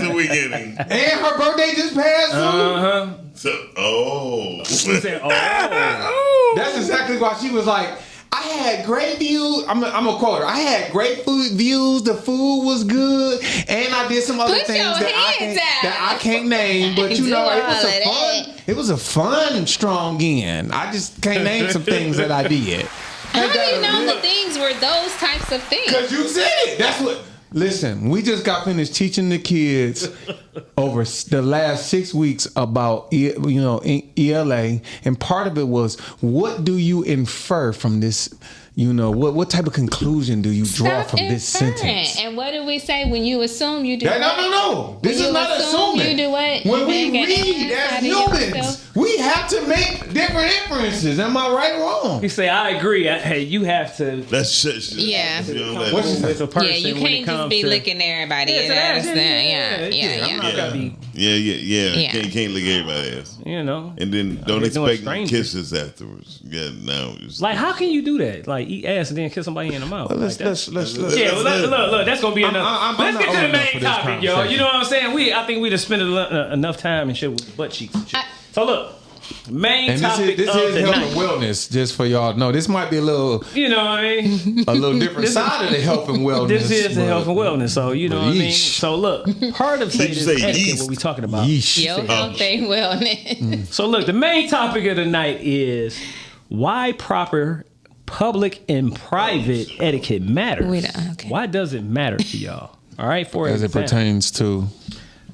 what we getting. And her birthday just passed. So, She said, oh. That's exactly why she was like, I had great views. I'm a quoter. I had great food views. The food was good, and I did some other things that I can't name. But you know, it was a fun strong end. I just can't name some things that I did. How do you know the things were those types of things? Because you said it. That's what. Listen, we just got finished teaching the kids over the last 6 weeks about ELA, and part of it was, what do you infer from this? You know, what type of conclusion do you draw from this sentence? And what do we say when you assume you do? No. This is not assuming. You do what? When we read as humans, we have to make different inferences. Am I right or wrong? You say, I agree. Hey, you have to. That's shit. Yeah. With a person you can't just be licking everybody. Yeah. You can't lick everybody's ass. You know. And then don't expect kisses afterwards. Yeah, no. Like, how can you do that? Like, eat ass and then kiss somebody in the mouth. Well, let's. Look. That's gonna be enough. Let's get to the main topic, yo. You know what I'm saying? I think we just spent enough time and shit with butt cheeks and shit. So look, main topic this of is the health night. and wellness, just for y'all to know. This might be a little, you know what I mean, a little different side of the health and wellness. This is the health and wellness, so you know what I mean. So look, part of Did you say etiquette, yeast? what we talking about. Yo, health and wellness. So look, the main topic of the night is why proper public and private etiquette matters. Why does it matter to y'all? All right, for as example, it pertains to.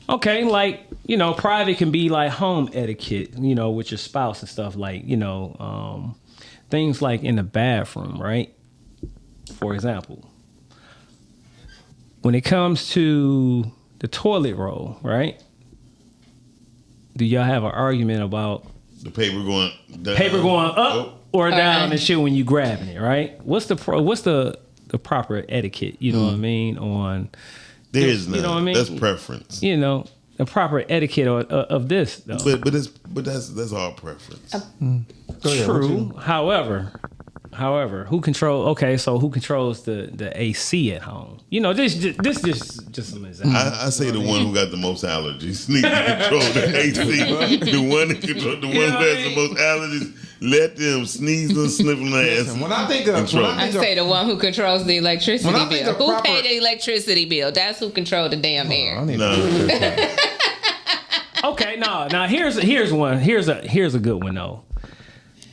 Okay, like, you know, private can be like home etiquette, you know, with your spouse and stuff, like, you know, things like in the bathroom, right? For example, when it comes to the toilet roll, right? Do y'all have an argument about the paper going down? Up or down and shit when you grabbing it, right? What's the proper etiquette, you know what I mean, on there's none. You know what I mean? That's preference. You know, the proper etiquette of this, though. But that's our preference. True. However, who controls the AC at home? You know, this just some example. I say the one who got the most allergies needs to control the AC. The one who has the most allergies, let them sneeze and sniff their ass. When I think of, I say the one who controls the electricity bill. Who paid the electricity bill? That's who controlled the damn air. Okay, now here's one. Here's a good one though.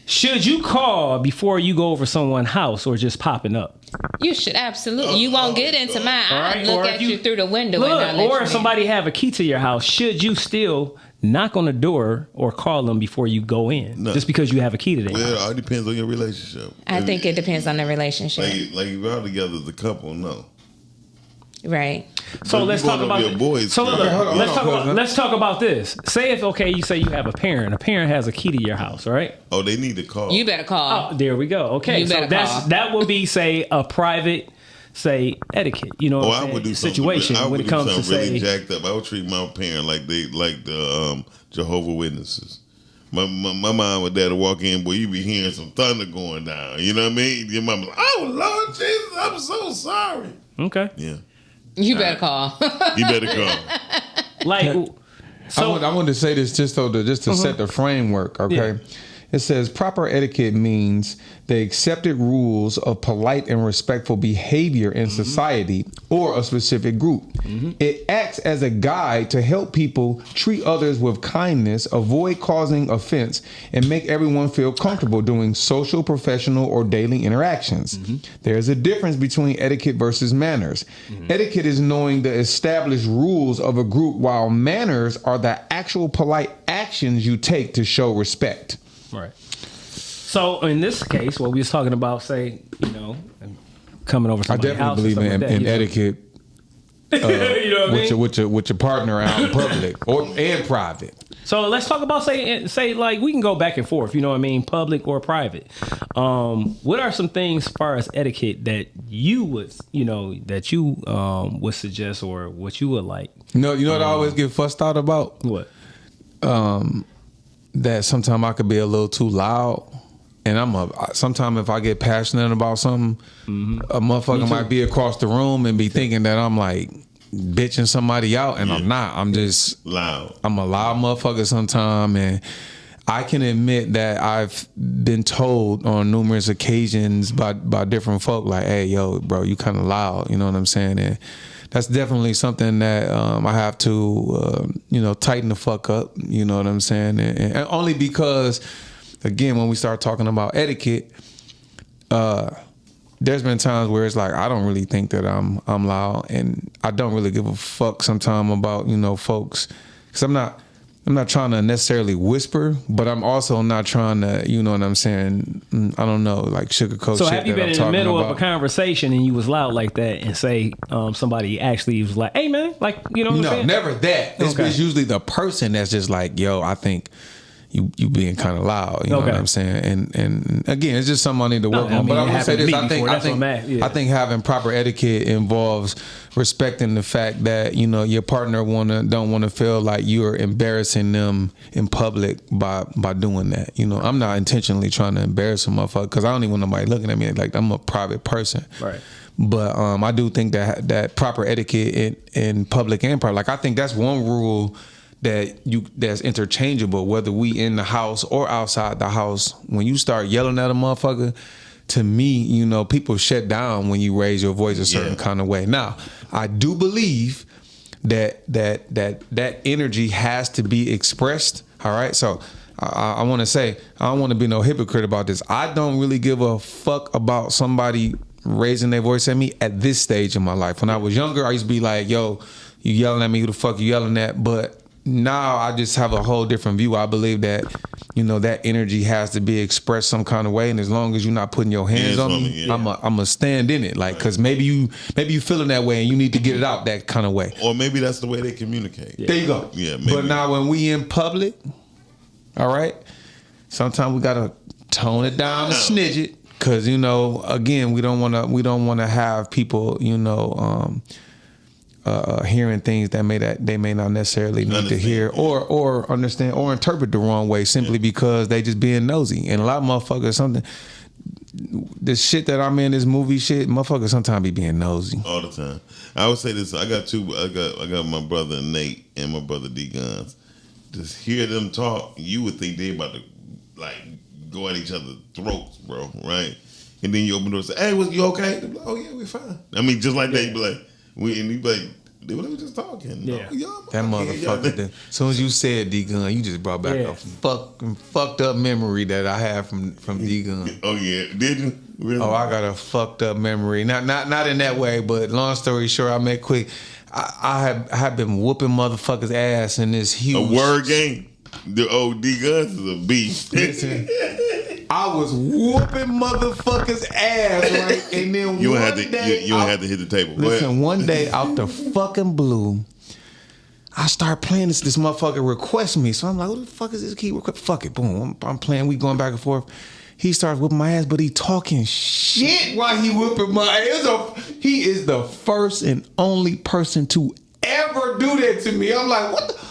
Should you call before you go over someone's house or just popping up? You should absolutely. You won't get into mine. I'll look at you through the window. Or if somebody have a key to your house, should you still knock on the door or call them before you go in? No. Just because you have a key to their house? Well, it all depends on your relationship. I think it depends on the relationship. Like if you're all together as a couple, no. Right. So let's talk about let's talk about this. Say you say you have a parent. A parent has a key to your house, right? Oh, they need to call. You better call. Oh, there we go. Okay, so that would be a private, etiquette. You know, I would do situation when it comes to really jacked up. I would treat my parent like the Jehovah's Witnesses. My mom and dad would walk in, boy, you be hearing some thunder going down. You know what I mean? Your mom like, oh Lord Jesus, I'm so sorry. Okay. Yeah. You better call. You better call. I wanted to say this just to set the framework, okay? Yeah. It says proper etiquette means the accepted rules of polite and respectful behavior in society or a specific group. It acts as a guide to help people treat others with kindness, avoid causing offense, and make everyone feel comfortable doing social, professional, or daily interactions. There's a difference between etiquette versus manners. Etiquette is knowing the established rules of a group, while manners are the actual polite actions you take to show respect. Right. So in this case, what we was talking about, coming over somebody's house. I definitely believe in etiquette. You know what I mean? with your partner out in public and private. So let's talk about say like we can go back and forth. You know what I mean? Public or private. What are some things as far as etiquette that you would would suggest or what you would like? You know what I always get fussed out about? What? That sometimes I could be a little too loud, and sometimes if I get passionate about something, a motherfucker might be across the room and be thinking that I'm like bitching somebody out, and I'm not. I'm just loud. I'm a loud motherfucker sometimes, and I can admit that I've been told on numerous occasions by different folk, like, hey, yo, bro, you kind of loud, you know what I'm saying? And that's definitely something that I have to, tighten the fuck up, you know what I'm saying? And only because, again, when we start talking about etiquette, there's been times where it's like, I don't really think that I'm loud, and I don't really give a fuck sometimes about, folks, because I'm not trying to necessarily whisper, but I'm also not trying to, you know what I'm saying? I don't know, like sugarcoat shit. So have you been in the middle of a conversation and you was loud like that and say somebody actually was like, hey man, like, you know what I'm saying? No, never that. It's usually the person that's just like, yo, I think you being kind of loud, you know what I'm saying? And again, it's just something I need to work on. But I'm gonna say this: I think having proper etiquette involves respecting the fact that your partner don't want to feel like you're embarrassing them in public by doing that. I'm not intentionally trying to embarrass a motherfucker, because I don't even want nobody looking at me like I'm a private person. Right. But I do think that proper etiquette in public and private, like I think that's one rule that's interchangeable, whether we in the house or outside the house. When you start yelling at a motherfucker, to me, people shut down when you raise your voice a certain kind of way. Now, I do believe that energy has to be expressed. All right, so I want to say, I don't want to be no hypocrite about this. I don't really give a fuck about somebody raising their voice at me at this stage in my life. When I was younger, I used to be like, yo, you yelling at me, who the fuck you yelling at? But now I just have a whole different view. I believe that, that energy has to be expressed some kind of way, and as long as you're not putting your hands on me, I'm a stand in it. Like, because maybe you feeling that way and you need to get it out that kind of way. Or maybe that's the way they communicate. There you go. Yeah. Maybe. But now when we in public, all right, sometimes we gotta tone it down and snitch it, because again, we don't want to have people hearing things that they may not necessarily need to hear or understand or interpret the wrong way, simply because they just being nosy. And a lot of motherfuckers, the shit that I'm in, this movie shit, motherfuckers sometimes be being nosy all the time. I would say this: I got my brother Nate and my brother D Guns. Just hear them talk, you would think they about to like go at each other's throats, bro, right? And then you open the door and say, "Hey, you okay?" They're like, "Oh yeah, we're fine." I mean, just like that, you be like, and you be like, they were just talking. Yeah. That motherfucker. As soon as you said D Gun, you just brought back a fucked up memory that I have from D Gun. Oh yeah, did you? Really? Oh, I got a fucked up memory. Not in that way, but long story short, I make quick. I have been whooping motherfuckers' ass in this huge a word game. The old D Guns is a beast. Listen, I was whooping motherfuckers' ass, right? And then you had to hit the table. Listen, one day out the fucking blue, I start playing this motherfucker request me. So I'm like, who the fuck is this key request? Fuck it, boom. I'm playing, we going back and forth. He starts whooping my ass, but he talking shit while he whooping my ass. He is the first and only person to ever do that to me. I'm like,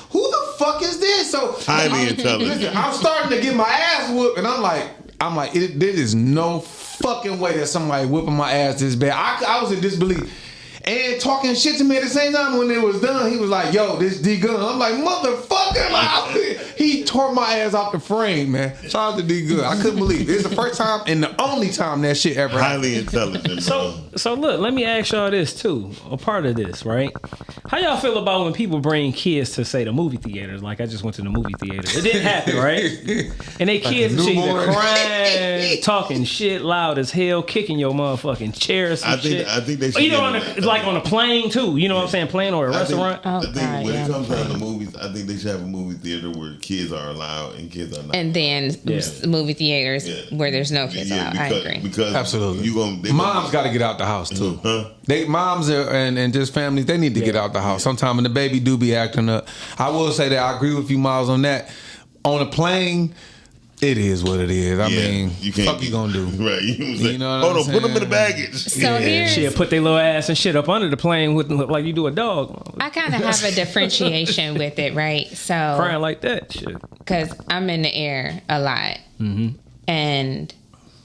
who the fuck is this? So highly intelligent. Listen, I'm starting to get my ass whooped, and I'm like, there is no fucking way that somebody whooping my ass this bad. I was in disbelief. And talking shit to me at the same time. When it was done, he was like, yo, this D Gun. I'm like, motherfucker. Like, he tore my ass off the frame, man. Shout out to D Gun. I couldn't believe it. It's the first time and the only time that shit ever happened. Highly intelligent. So look, let me ask y'all this too. A part of this, right? How y'all feel about when people bring kids to, say, the movie theaters? Like, I just went to the movie theater. It didn't happen, right? And they kids and shit either crying, talking shit loud as hell, kicking your motherfucking chairs and shit. I think they should. Like on a plane too, you know what I'm saying? Plane or a restaurant. I think when it comes down to movies, I think they should have a movie theater where kids are allowed and kids are not. And then movie theaters where there's no kids allowed. I agree. Because absolutely, moms got to get out the house too. Moms and just families, they need to get out the house. Sometimes when the baby do be acting up, I will say that I agree with you, Miles, on that. On a plane, it is what it is. I mean, you can't, fuck you gonna do? Right. You know what hold I'm on, saying? put them in the baggage. So shit, put their little ass and shit up under the plane with like you do a dog. I kind of have a differentiation with it, right? So crying like that shit. Because I'm in the air a lot. Mm-hmm. And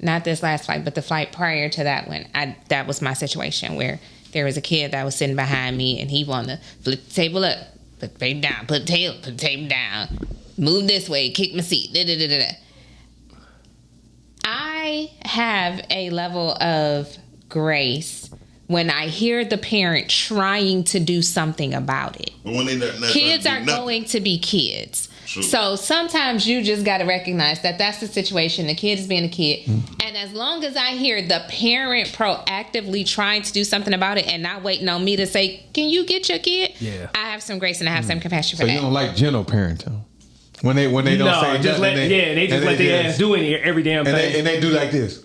not this last flight, but the flight prior to that one, that was my situation where there was a kid that was sitting behind me and he wanted to flip the table up, put the table down, put the table down. move this way, kick my seat. Da, da, da, da, da. I have a level of grace when I hear the parent trying to do something about it. When they not kids are going to be kids. True. So sometimes you just got to recognize that that's the situation. The kid is being a kid. And as long as I hear the parent proactively trying to do something about it and not waiting on me to say, can you get your kid? Yeah. I have some grace and I have some compassion for that. So you don't like gentle parenting? When they don't say just nothing, they just let their ass do every damn thing. And they do like this.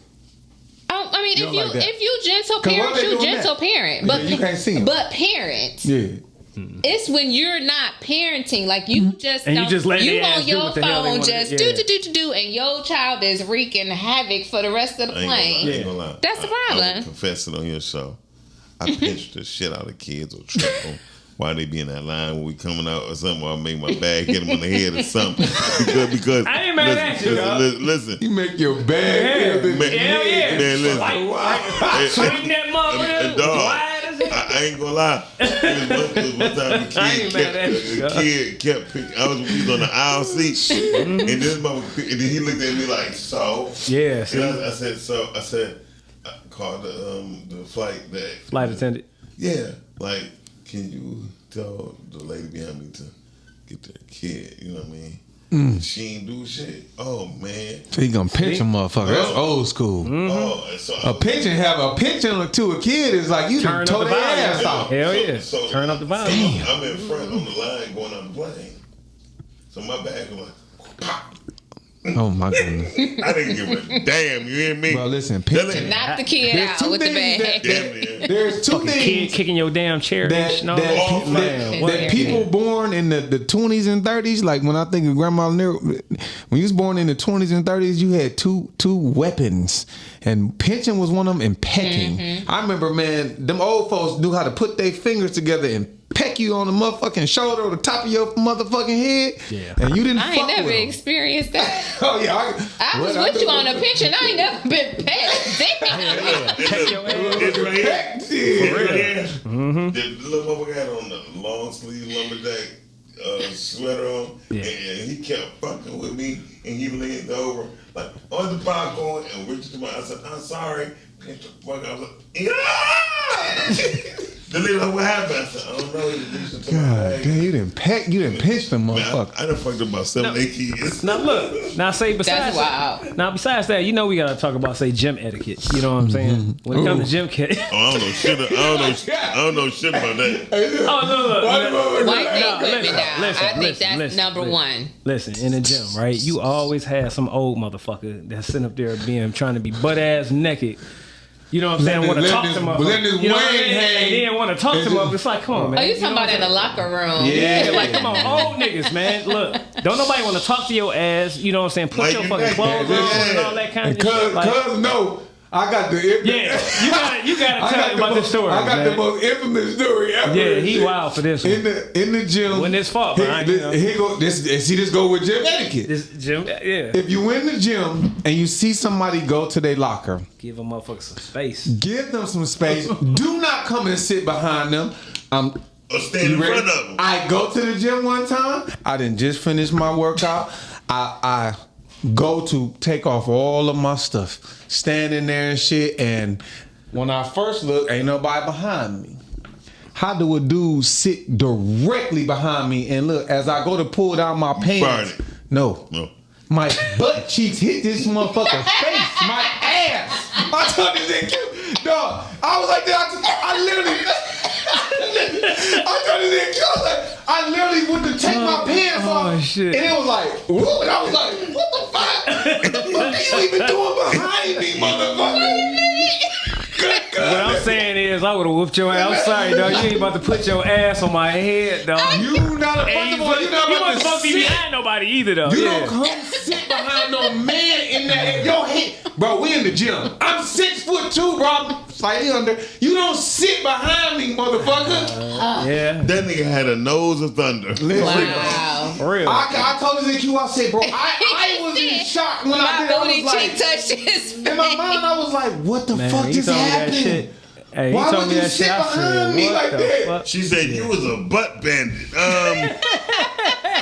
I mean, if you gentle parent, you gentle parent. But you can't see them. But parents. Yeah. It's when you're not parenting, like you just and don't, you just let you on your phone just do, and your child is wreaking havoc for the rest of the plane. That's the problem. I confess it on your show. I pinch the shit out of kids or trip them while they be in that line when we coming out or something, or I make my bag hit them on the head or something. Because I ain't mad at you, listen. You make your bag hit man, listen. Swing that motherfucker. I ain't gonna lie. It was one time the kid kept picking. We was on the aisle seat, and this motherfucker, and then he looked at me like, so. Yeah. I said, I called the flight attendant. Yeah, like, can you tell the lady behind me to get their kid? You know what I mean? She ain't do shit. Oh man! So you gonna pinch a motherfucker? That's old school. A pinching to a kid is like you turn up the ass off. Hell yeah! So turn up the volume. I'm in front on the line going on the plane, so my bag was like, pop. Oh my goodness! I didn't give a damn. You hear me? Bro, listen, knock the kid out with the bag. There's two things. Kid kicking your damn chair. That people born in the 20s and 30s, like when I think of Grandma Nero, when you was born in the 20s and 30s, you had two weapons, and pinching was one of them, and pecking. I remember, man, them old folks knew how to put their fingers together and peck you on the motherfucking shoulder or the top of your motherfucking head. Yeah. And you didn't. I ain't never experienced that. Oh yeah. I was with you on a pinch and I ain't never been pecked. Peck your ass. For real. The little motherfucker had on the long sleeve lumberjack sweater on, and he kept fucking with me, and he leaned over like on the popcorn and reached to my. I said, I'm sorry. Pinch the fuck. I was like, yeah. The lady like, what happened? I said, I don't know. God damn, you didn't pinch them motherfucker. I done fucked up about 7, 8 kids. Now look, besides that, you know we gotta talk about gym etiquette. You know what I'm saying? When it comes to gym etiquette. I don't know shit. I don't know shit about that. White equipment now. I think that's number one. Listen, in the gym, right? You always have some old motherfucker that's sitting up there trying to be butt ass naked. You know what I'm saying? Want to talk to him up. You know what I mean? And then want to talk to him up. It's like, come on, man. Oh, you talking about in the locker room? Yeah, like, come on, old niggas, man. Look, don't nobody want to talk to your ass. You know what I'm saying? Put your fucking clothes on and all that kind of shit. Cause no. I got the you gotta tell him about this story. I got the most infamous story ever. Yeah, he wild for this one. In the gym. When this fault behind this go with gym etiquette. If you in the gym and you see somebody go to their locker, give them motherfuckers some space. Give them some space. Do not come and sit behind them. Or stand in front of them. I go to the gym one time. I didn't just finish my workout. I go to take off all of my stuff, standing there and shit, and when I first look, ain't nobody behind me. How do a dude sit directly behind me and look as I go to pull down my pants? No. My butt cheeks hit this motherfucker's face, my ass. I told you that cute. Dog, I was like that. I literally I literally went to take my pants off, shit. And it was like, whoop, and I was like, what the fuck? What the fuck are you even doing behind me, motherfucker? What I'm saying is, I would have whooped your ass. I'm sorry, dog. You ain't about to put your ass on my head, dog. You not supposed to be behind nobody either, though. You don't come sit behind no man in that. Yo, hey, bro, we in the gym. I'm 6'2", bro. Slightly under. You don't sit behind me, motherfucker. Yeah. That nigga had a nose of thunder. Wow. For real. I told his IQ, I said, bro, I was in shock when I did it. My booty cheek touched his face. In my mind, I was like, what the fuck just happened? Hey, why would you sit behind me like that? She said you was a butt bandit.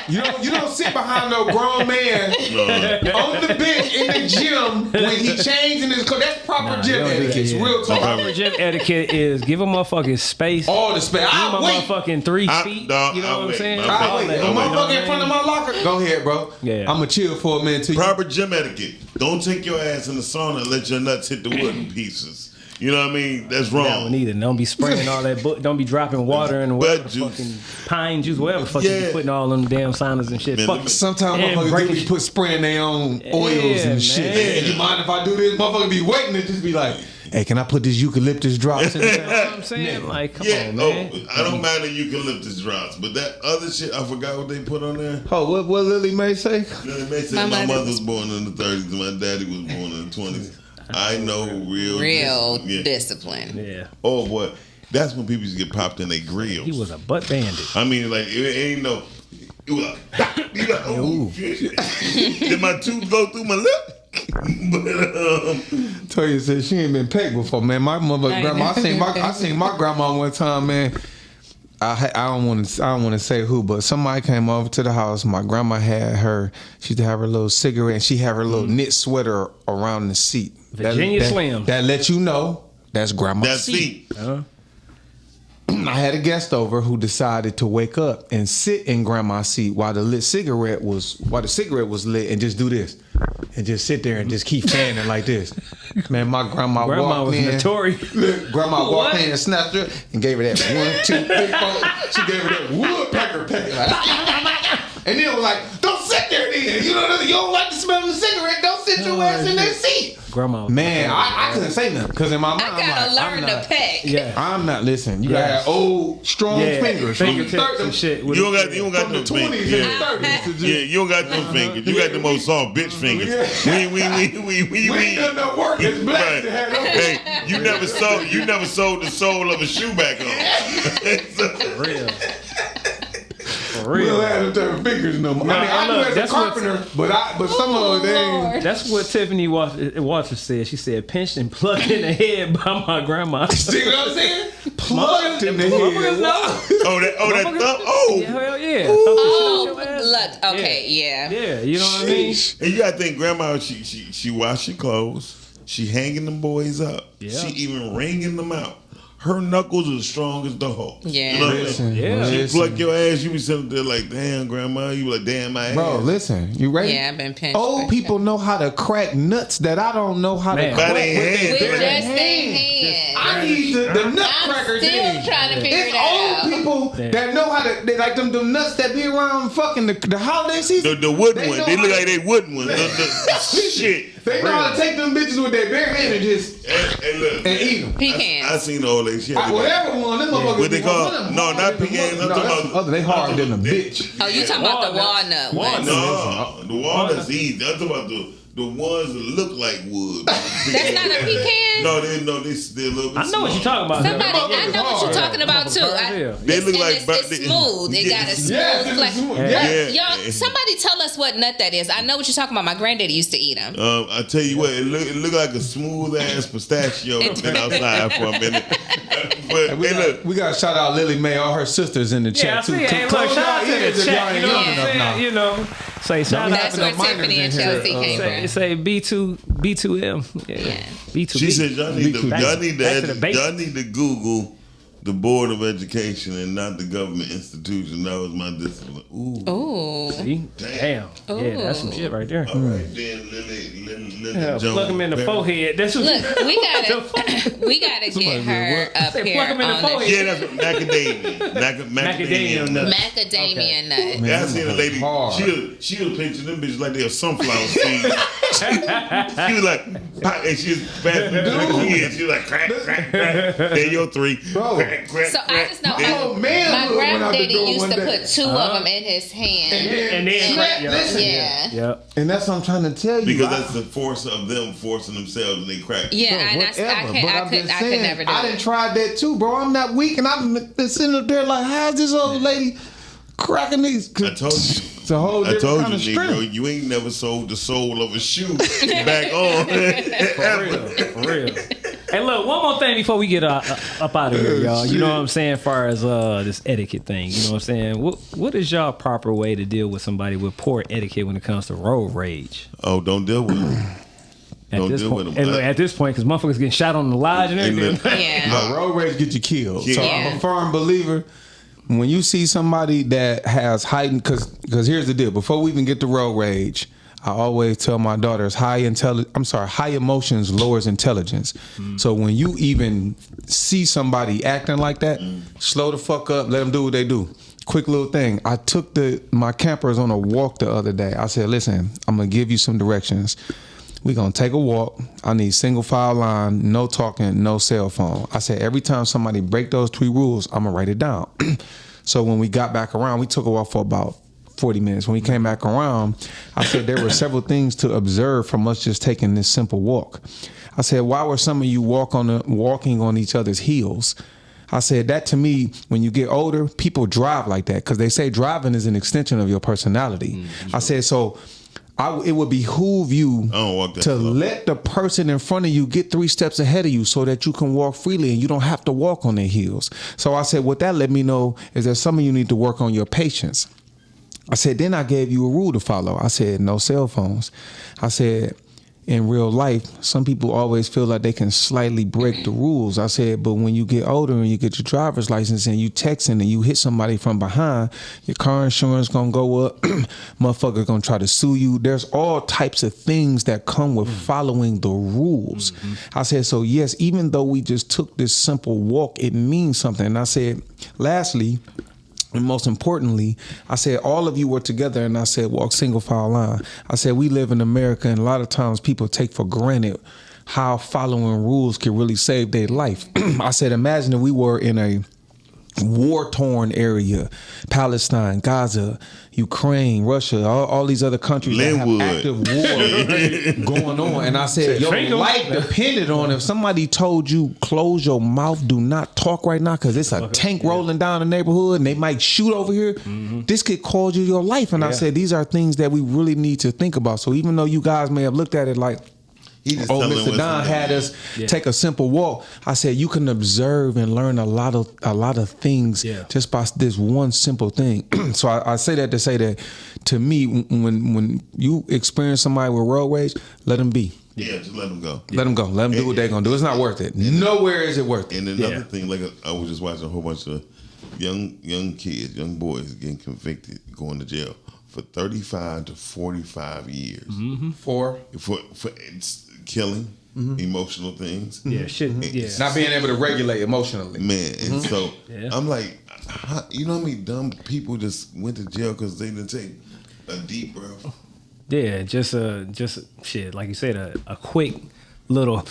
You don't sit behind no grown man on the bench in the gym when he changing his clothes. That's proper gym etiquette. It's real talk. Proper gym etiquette is give a motherfucking space. All the space. Give him a motherfucking 3 feet. You know what I'm saying? I wait. Motherfucker in front of my locker. Go ahead, bro. Yeah. I'm gonna chill for a minute too. Proper gym etiquette. Don't take your ass in the sauna and let your nuts hit the wooden pieces. You know what I mean? That's wrong. That one either. Don't be spraying all that. Don't be dropping water in whatever fucking pine juice, whatever fuck you be putting all them damn saunas and shit. Man, sometimes motherfuckers do be put spraying their own oils and shit. Hey, you mind if I do this? Motherfucker be waiting to just be like, hey, can I put this eucalyptus drops in there? You know what I'm saying? Like, come on, man. I don't mind the eucalyptus drops, but that other shit, I forgot what they put on there. Oh, what Lily May say? Lily May said my mother was born in the 30s and my daddy was born in the 20s. I know real discipline. Yeah. Oh boy, that's when people used to get popped in their grills. He was a butt bandit. I mean, like it ain't no. It was like, oh shit. Did my tooth go through my lip? But Toya said she ain't been pecked before, man. My mother, grandma. I seen my grandma one time, man. I don't want to say who, but somebody came over to the house. My grandma had her. She used to have her little cigarette, and she had her little knit sweater around the seat. Virginia Slim. That let you know that's grandma's seat. I had a guest over who decided to wake up and sit in grandma's seat while the cigarette was lit and just do this and just sit there and just keep fanning like this. Man, my grandma walked was in. notorious. Look, grandma walked in and snatched her and gave her that 1, 2, 3, 4. She gave her that woodpecker pecker. Like, and then it was like, don't sit there then. You don't like the smell of the cigarette. Don't sit your ass in that seat. Grandma. Man, I couldn't say nothing because in my mind, I gotta learn to peck. Yeah. I'm not listening. You gotta have old, strong fingers. Fingertips and shit. you don't got them fingers. Yeah, you don't got them fingers. You got the most soft bitch fingers. We ain't done no work. It's black to have those. Hey, you never sewed the sole of a shoe back on. For real. We don't have them type of fingers no more. I do as a carpenter, but some of them ain't. That's what Tiffany Walters said. She said, pinched and plucked in the head by my grandma. See what I'm saying? Plucked in the head. That thumb. Oh. Hell yeah. Look, okay, yeah. Yeah, you know what I mean? And you gotta think, grandma, she washing clothes. She hanging them boys up. Yeah. She even wringing them out. Her knuckles are strong as the hoe. Yeah. You know what I mean? She pluck your ass, you be sitting there like, damn, grandma. You be like, damn, my ass. Bro, listen, you ready? Yeah, I've been pinched. Old people know how to crack nuts that I don't know how to crack with just their hands. I need the nut cracker thing. I'm still trying to figure it out. It's old people that know how to, they like them nuts that be around fucking the holiday season. The wooden one. They look like they wooden ones. Shit. They know how to take them bitches with their bare hand and just and eat them. Pecans. I seen all that shit. Whatever one, them motherfuckers. What they call? No, not pecans. I'm talking about. They harder than a bitch. Oh, you talking about the walnut ones? No, the walnut's easy. I'm talking about the ones that look like wood. That's not a pecan? No, they're a little bit I know what you're talking about. I know what you're talking about too. They look like it's smooth. It got a smooth flex. Y'all, somebody tell us what nut that is. I know what you're talking about. My granddaddy used to eat them. I tell you what, it look like a smooth ass pistachio that's been outside for a minute. But we got to shout out Lily May, all her sisters in the chat too. Hey, look, shout out to the chat. You know what I'm saying? You know. Say shout out to That's where Tiffany and Chelsea came from. Say B2M. Yeah. B2B. She said y'all need to Google the Board of Education and not the government institution. That was my discipline. Ooh. See? Damn. Ooh. Yeah, that's some shit right there. All right, then Lily plug him in the forehead. That's what Look, we gotta get her up here. Plug him in the forehead. Yeah, that's macadamia nut. Macadamia nut. Yeah, I seen a lady. She was pinching them bitches like they were sunflower seeds. She was like, and she was passing them to the kids. She was like, crack, crack, crack. There your 3. Bro. Crack, crack, so crack. I just know my granddaddy used to put 2 of them in his hand. And then yeah. And that's what I'm trying to tell you. Because that's the force of them forcing themselves and they crack. Yeah, and I could never do it. I done tried that too, bro. I'm not weak, and I'm sitting up there like, how's this old lady cracking these? I told you. It's a whole different kind of Negro, you ain't never sold the sole of a shoe back on. For real. Hey, look, one more thing before we get up out of here, y'all. You know what I'm saying? As far as this etiquette thing, you know what I'm saying? What is y'all proper way to deal with somebody with poor etiquette when it comes to road rage? Oh, don't deal with them. Don't deal with them. And look, at this point, because motherfuckers getting shot on the lodge and everything. Yeah. Road rage get you killed. So Yeah. I'm a firm believer. When you see somebody that has heightened, because here's the deal. Before we even get to road rage, I always tell my daughters high emotions lowers intelligence. So when you even see somebody acting like that, slow the fuck up, let them do what they do. Quick little thing. I took my campers on a walk the other day. I said, listen, I'm going to give you some directions. We're going to take a walk. I need single file line, no talking, no cell phone. I said, every time somebody break those 3 rules, I'm going to write it down. So when we got back around, we took a walk for about 40 minutes. When we came back around, I said there were several things to observe from us just taking this simple walk. I said, why were some of you walking on each other's heels? I said, that to me, when you get older, people drive like that because they say driving is an extension of your personality. I said, so it would behoove you to let the person in front of you get 3 steps ahead of you so that you can walk freely and you don't have to walk on their heels. So I said, what that let me know is that some of you need to work on your patience. I said, then I gave you a rule to follow. I said, no cell phones. I said, in real life, some people always feel like they can slightly break the rules. I said, but when you get older and you get your driver's license and you texting and you hit somebody from behind, your car insurance gonna go up, motherfucker gonna try to sue you. There's all types of things that come with following the rules. I said, so yes, even though we just took this simple walk, it means something. And I said, lastly, and most importantly, I said, all of you were together and I said, walk single file line. I said, we live in America and a lot of times people take for granted how following rules can really save their life. I said, imagine if we were in a war-torn area, Palestine, Gaza, Ukraine, Russia, all these other countries that have active war going on. And I said, your life depended on if somebody told you, close your mouth, do not talk right now because it's a tank rolling down the neighborhood and they might shoot over here. This could cause you your life. And I said, these are things that we really need to think about. So even though you guys may have looked at it like, Mr. Don had us take a simple walk. I said you can observe and learn a lot of things just by this one simple thing. So I say that to say that to me, when you experience somebody with road rage, let them be. Yeah, just let them go. Let them go. Let them do what they're gonna do. It's not worth it. Nowhere is it worth it. And another thing, like I was just watching a whole bunch of young kids, young boys getting convicted, going to jail for 35 to 45 years for killing, emotional things. Not being able to regulate emotionally. Man, and so I'm like, you know how many dumb people just went to jail because they didn't take a deep breath? Yeah, just shit, like you said, a quick little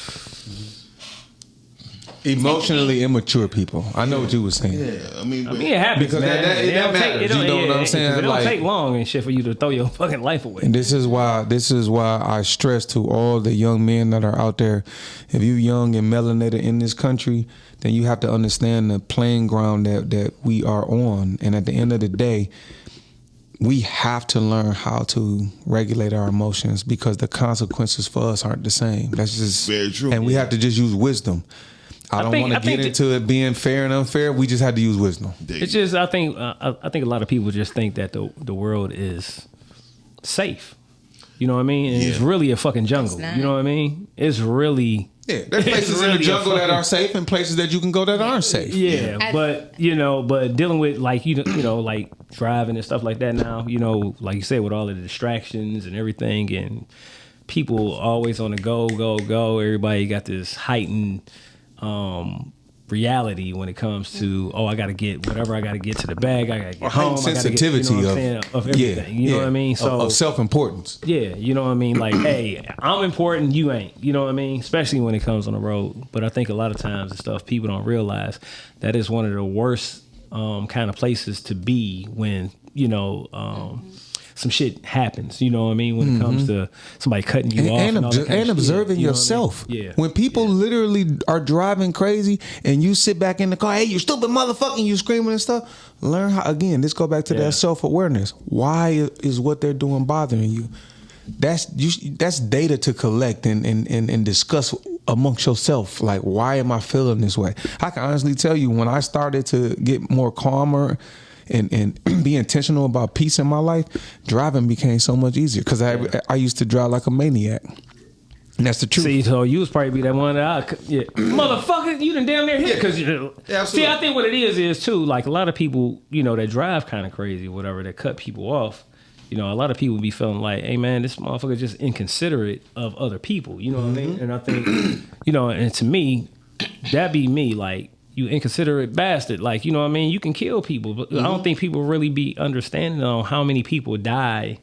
emotionally immature people. I know what you were saying. Yeah, I mean it happens because man. that matters. You know what I'm saying? It don't take long and shit for you to throw your fucking life away. And this is why I stress to all the young men that are out there, if you young and melanated in this country, then you have to understand the playing ground that we are on. And at the end of the day, we have to learn how to regulate our emotions because the consequences for us aren't the same. That's just very true. And we have to just use wisdom. I don't want to get into it being fair and unfair. We just had to use wisdom. It's just I think a lot of people just think that the world is safe. You know what I mean? And it's really a fucking jungle. You know what I mean? It's really there's places in the jungle that are safe and places that you can go that aren't safe. Yeah, but dealing with like you know like driving and stuff like that now. You know, like you said, with all of the distractions and everything, and people always on the go. Everybody got this heightened reality when it comes to I got to get whatever I got to get to the bag. I got to get home. Sensitivity of everything. You know what I mean? So of self-importance. Yeah, you know what I mean. Like, hey, I'm important. You ain't. You know what I mean? Especially when it comes on the road. But I think a lot of times the stuff people don't realize that is one of the worst kind of places to be when some shit happens, you know what I mean, when it comes to somebody cutting you off and observing yourself. Yeah. When people literally are driving crazy and you sit back in the car, hey, you stupid motherfucker, you screaming and stuff. Learn how, again, let's go back to that self-awareness. Why is what they're doing bothering you? That's data to collect and discuss amongst yourself, like, why am I feeling this way? I can honestly tell you, when I started to get more calmer and be intentional about peace in my life, driving became so much easier, because I used to drive like a maniac. And that's the truth. See, so you was probably be that one that motherfucker, you done damn near hit. Because see, I think what it is too, like, a lot of people, that drive kind of crazy or whatever, that cut people off. A lot of people be feeling like, hey man, this motherfucker just inconsiderate of other people. You know what I mean? And I think, and to me, that be me, like, you inconsiderate bastard. Like, you know what I mean? You can kill people, but I don't think people really be understanding on how many people die,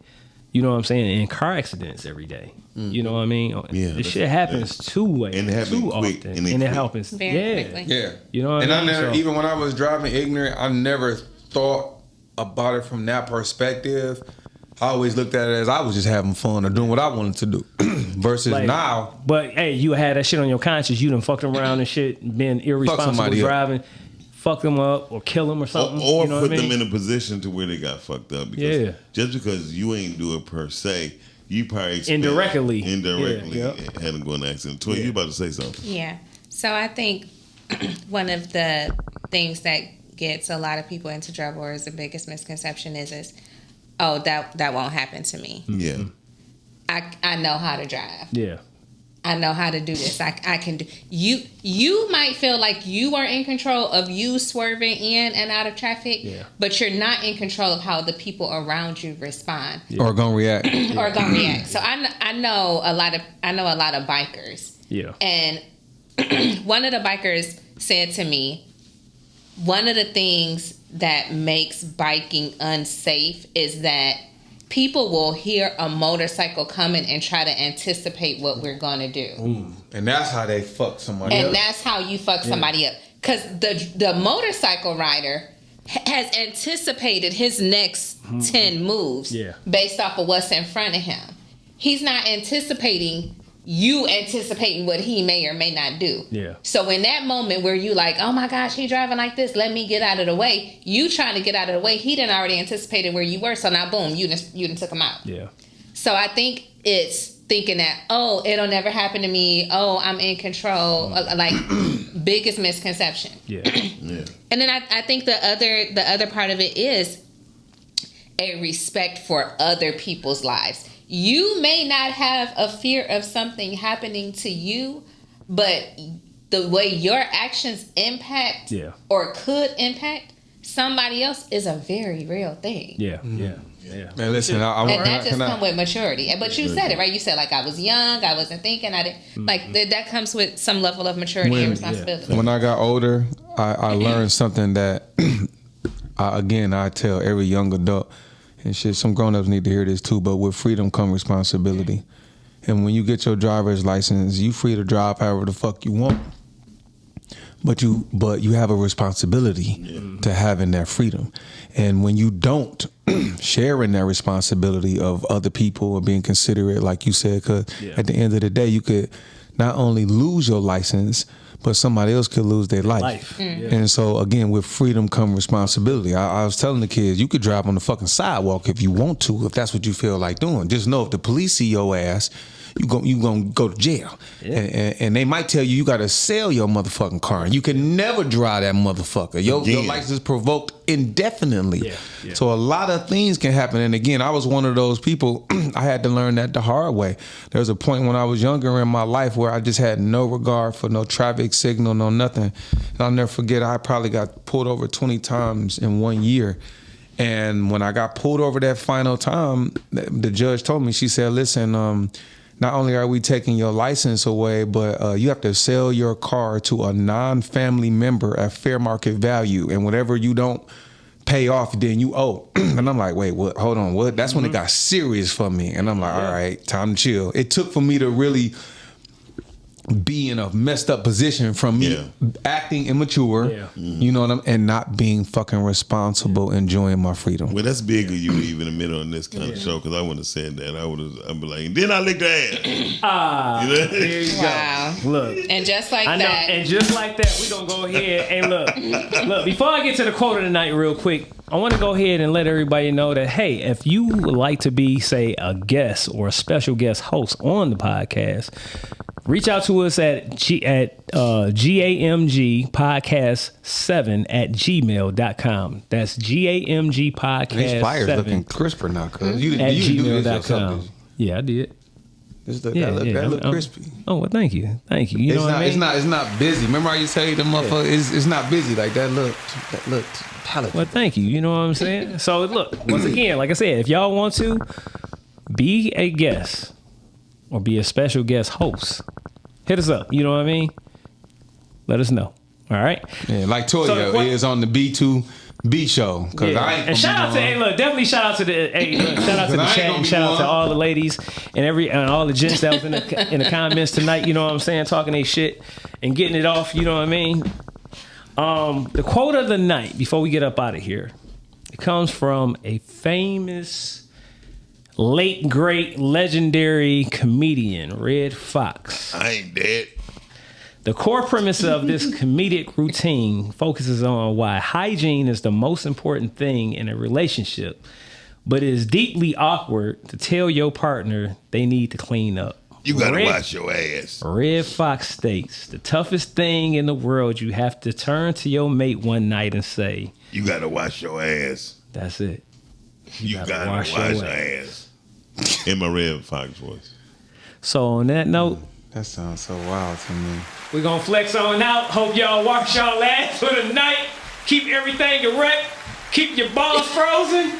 you know what I'm saying, in car accidents every day. You know what I mean? Yeah, this shit happens too often. And it happens very quickly. Yeah. You know what and I mean? Even when I was driving ignorant, I never thought about it from that perspective. I always looked at it as I was just having fun or doing what I wanted to do. Versus like, now. But hey, you had that shit on your conscience. You done fucked around and shit, been irresponsible driving. Fuck them up or kill them or something. Or put them in a position to where they got fucked up. Because just because you ain't do it per se, you probably indirectly had them go in an accident. Toy, you about to say something? Yeah. So I think one of the things that gets a lot of people into trouble, or is the biggest misconception, is oh, that won't happen to me. Yeah. I know how to drive. Yeah. I know how to do this. I can do. You might feel like you are in control of you swerving in and out of traffic, but you're not in control of how the people around you respond or gonna react. So I know a lot of bikers. Yeah. And one of the bikers said to me, one of the things that makes biking unsafe is that people will hear a motorcycle coming and try to anticipate what we're going to do. Ooh. And that's how they fuck somebody up. And that's how you fuck somebody up. Because the motorcycle rider has anticipated his next 10 moves based off of what's in front of him. He's not anticipating what he may or may not do. Yeah. So in that moment where you like, oh my gosh, he driving like this, let me get out of the way. You trying to get out of the way, he done already anticipated where you were. So now boom, you done took him out. Yeah. So I think it's thinking that, oh, it'll never happen to me. Oh, I'm in control. Like biggest misconception. Yeah. Yeah. And then I think the other part of it is a respect for other people's lives. You may not have a fear of something happening to you, but the way your actions impact or could impact somebody else is a very real thing. Yeah. Man, listen, and that just comes with maturity. But you said it, right? You said, like, I was young, I wasn't thinking, I didn't. Like, that comes with some level of maturity and responsibility. When I got older, I learned something that, I tell every young adult, and shit, some grown-ups need to hear this too, but with freedom come responsibility. And when you get your driver's license, you free to drive however the fuck you want. But you have a responsibility to having that freedom. And when you don't share in that responsibility of other people or being considerate, like you said, because at the end of the day, you could not only lose your license, but somebody else could lose their life. And so, again, with freedom come responsibility. I was telling the kids, you could drive on the fucking sidewalk if you want to, if that's what you feel like doing. Just know if the police see your ass, you gonna go to jail. And they might tell you got to sell your motherfucking car. You can never drive that motherfucker. Your license is revoked indefinitely. So a lot of things can happen. And again, I was one of those people, I had to learn that the hard way. There was a point when I was younger in my life where I just had no regard for no traffic signal, no nothing. And I'll never forget, I probably got pulled over 20 times in 1 year. And when I got pulled over that final time, the judge told me, she said, listen, not only are we taking your license away, but you have to sell your car to a non-family member at fair market value. And whatever you don't pay off, then you owe. And I'm like, wait, what? Hold on, what? That's when it got serious for me. And I'm like, all right, time to chill. It took for me to really be in a messed up position from me acting immature, you know what I'm, and not being fucking responsible, enjoying my freedom. Well, that's big of you to even admit on this kind of show, because I wouldn't have said that. I'd be like, then I licked her ass. You know? There you go. Look. And just like that. And just like that, we're going to go ahead and look, before I get to the quote of the night real quick, I want to go ahead and let everybody know that, hey, if you would like to be, say, a guest or a special guest host on the podcast, Reach out to us at Gamg podcast 7@gmail.com. That's Gamg podcast. These flyers 7 looking crisper now, cuz you at didn't do this gmail.com. yourself. Yeah, I did. That look crispy. Oh well, thank you. You know what I mean? It's not busy. Remember how you say the motherfucker? It's not busy like that. Looked palatable. Well, thank you. You know what I'm saying? So look, once again, like I said, if y'all want to be a guest or be a special guest host, hit us up. You know what I mean? Let us know. All right. Yeah, like Toya is on the B2B show. And shout out to definitely shout out to the shout out to the chat and shout out to all the ladies and all the gents that was in the comments tonight. You know what I'm saying? Talking their shit and getting it off. You know what I mean? The quote of the night before we get up out of here, it comes from a famous, late great, legendary comedian, Red Fox. I ain't dead. The core premise of this comedic routine focuses on why hygiene is the most important thing in a relationship, but it is deeply awkward to tell your partner they need to clean up. You gotta wash your ass. Red Fox states, the toughest thing in the world, you have to turn to your mate one night and say, you gotta wash your ass. That's it. You gotta wash your ass. In my Red Fox voice. So on that note, that sounds so wild to me. We're gonna flex on out. Hope y'all wash y'all ass for the night. Keep everything erect. Keep your balls frozen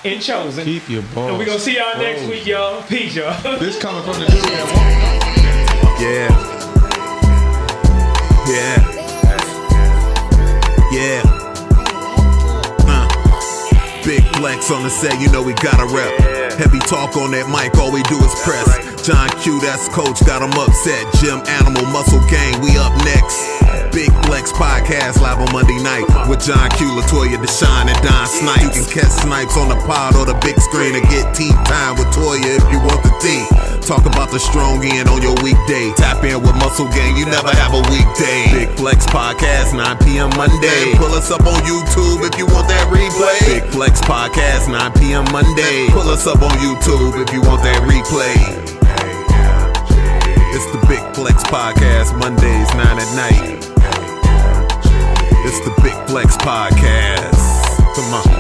and chosen. Keep your balls. And we're gonna see y'all next week, y'all. Peace, y'all. This coming from the dude that Big flex on the set, you know we gotta rep. Heavy talk on that mic, all we do is press. John Q, that's coach, got him upset. Gym Animal Muscle Gang, we up next. Big Flex Podcast live on Monday night with John Q, Latoya, Deshaun, and Don Snipes. You can catch Snipes on the pod or the big screen or get tea time with Toya if you want the tea. Talk about the strong end on your weekday. Tap in with Muscle Gang, you never have a weekday. Big Flex Podcast, 9 p.m. Monday. Pull us up on YouTube if you want that replay. Big Flex Podcast, 9 p.m. Monday. Pull us up on YouTube if you want that replay. It's the Big Flex Podcast, Mondays, 9 at night. It's the Big Flex Podcast. Come on.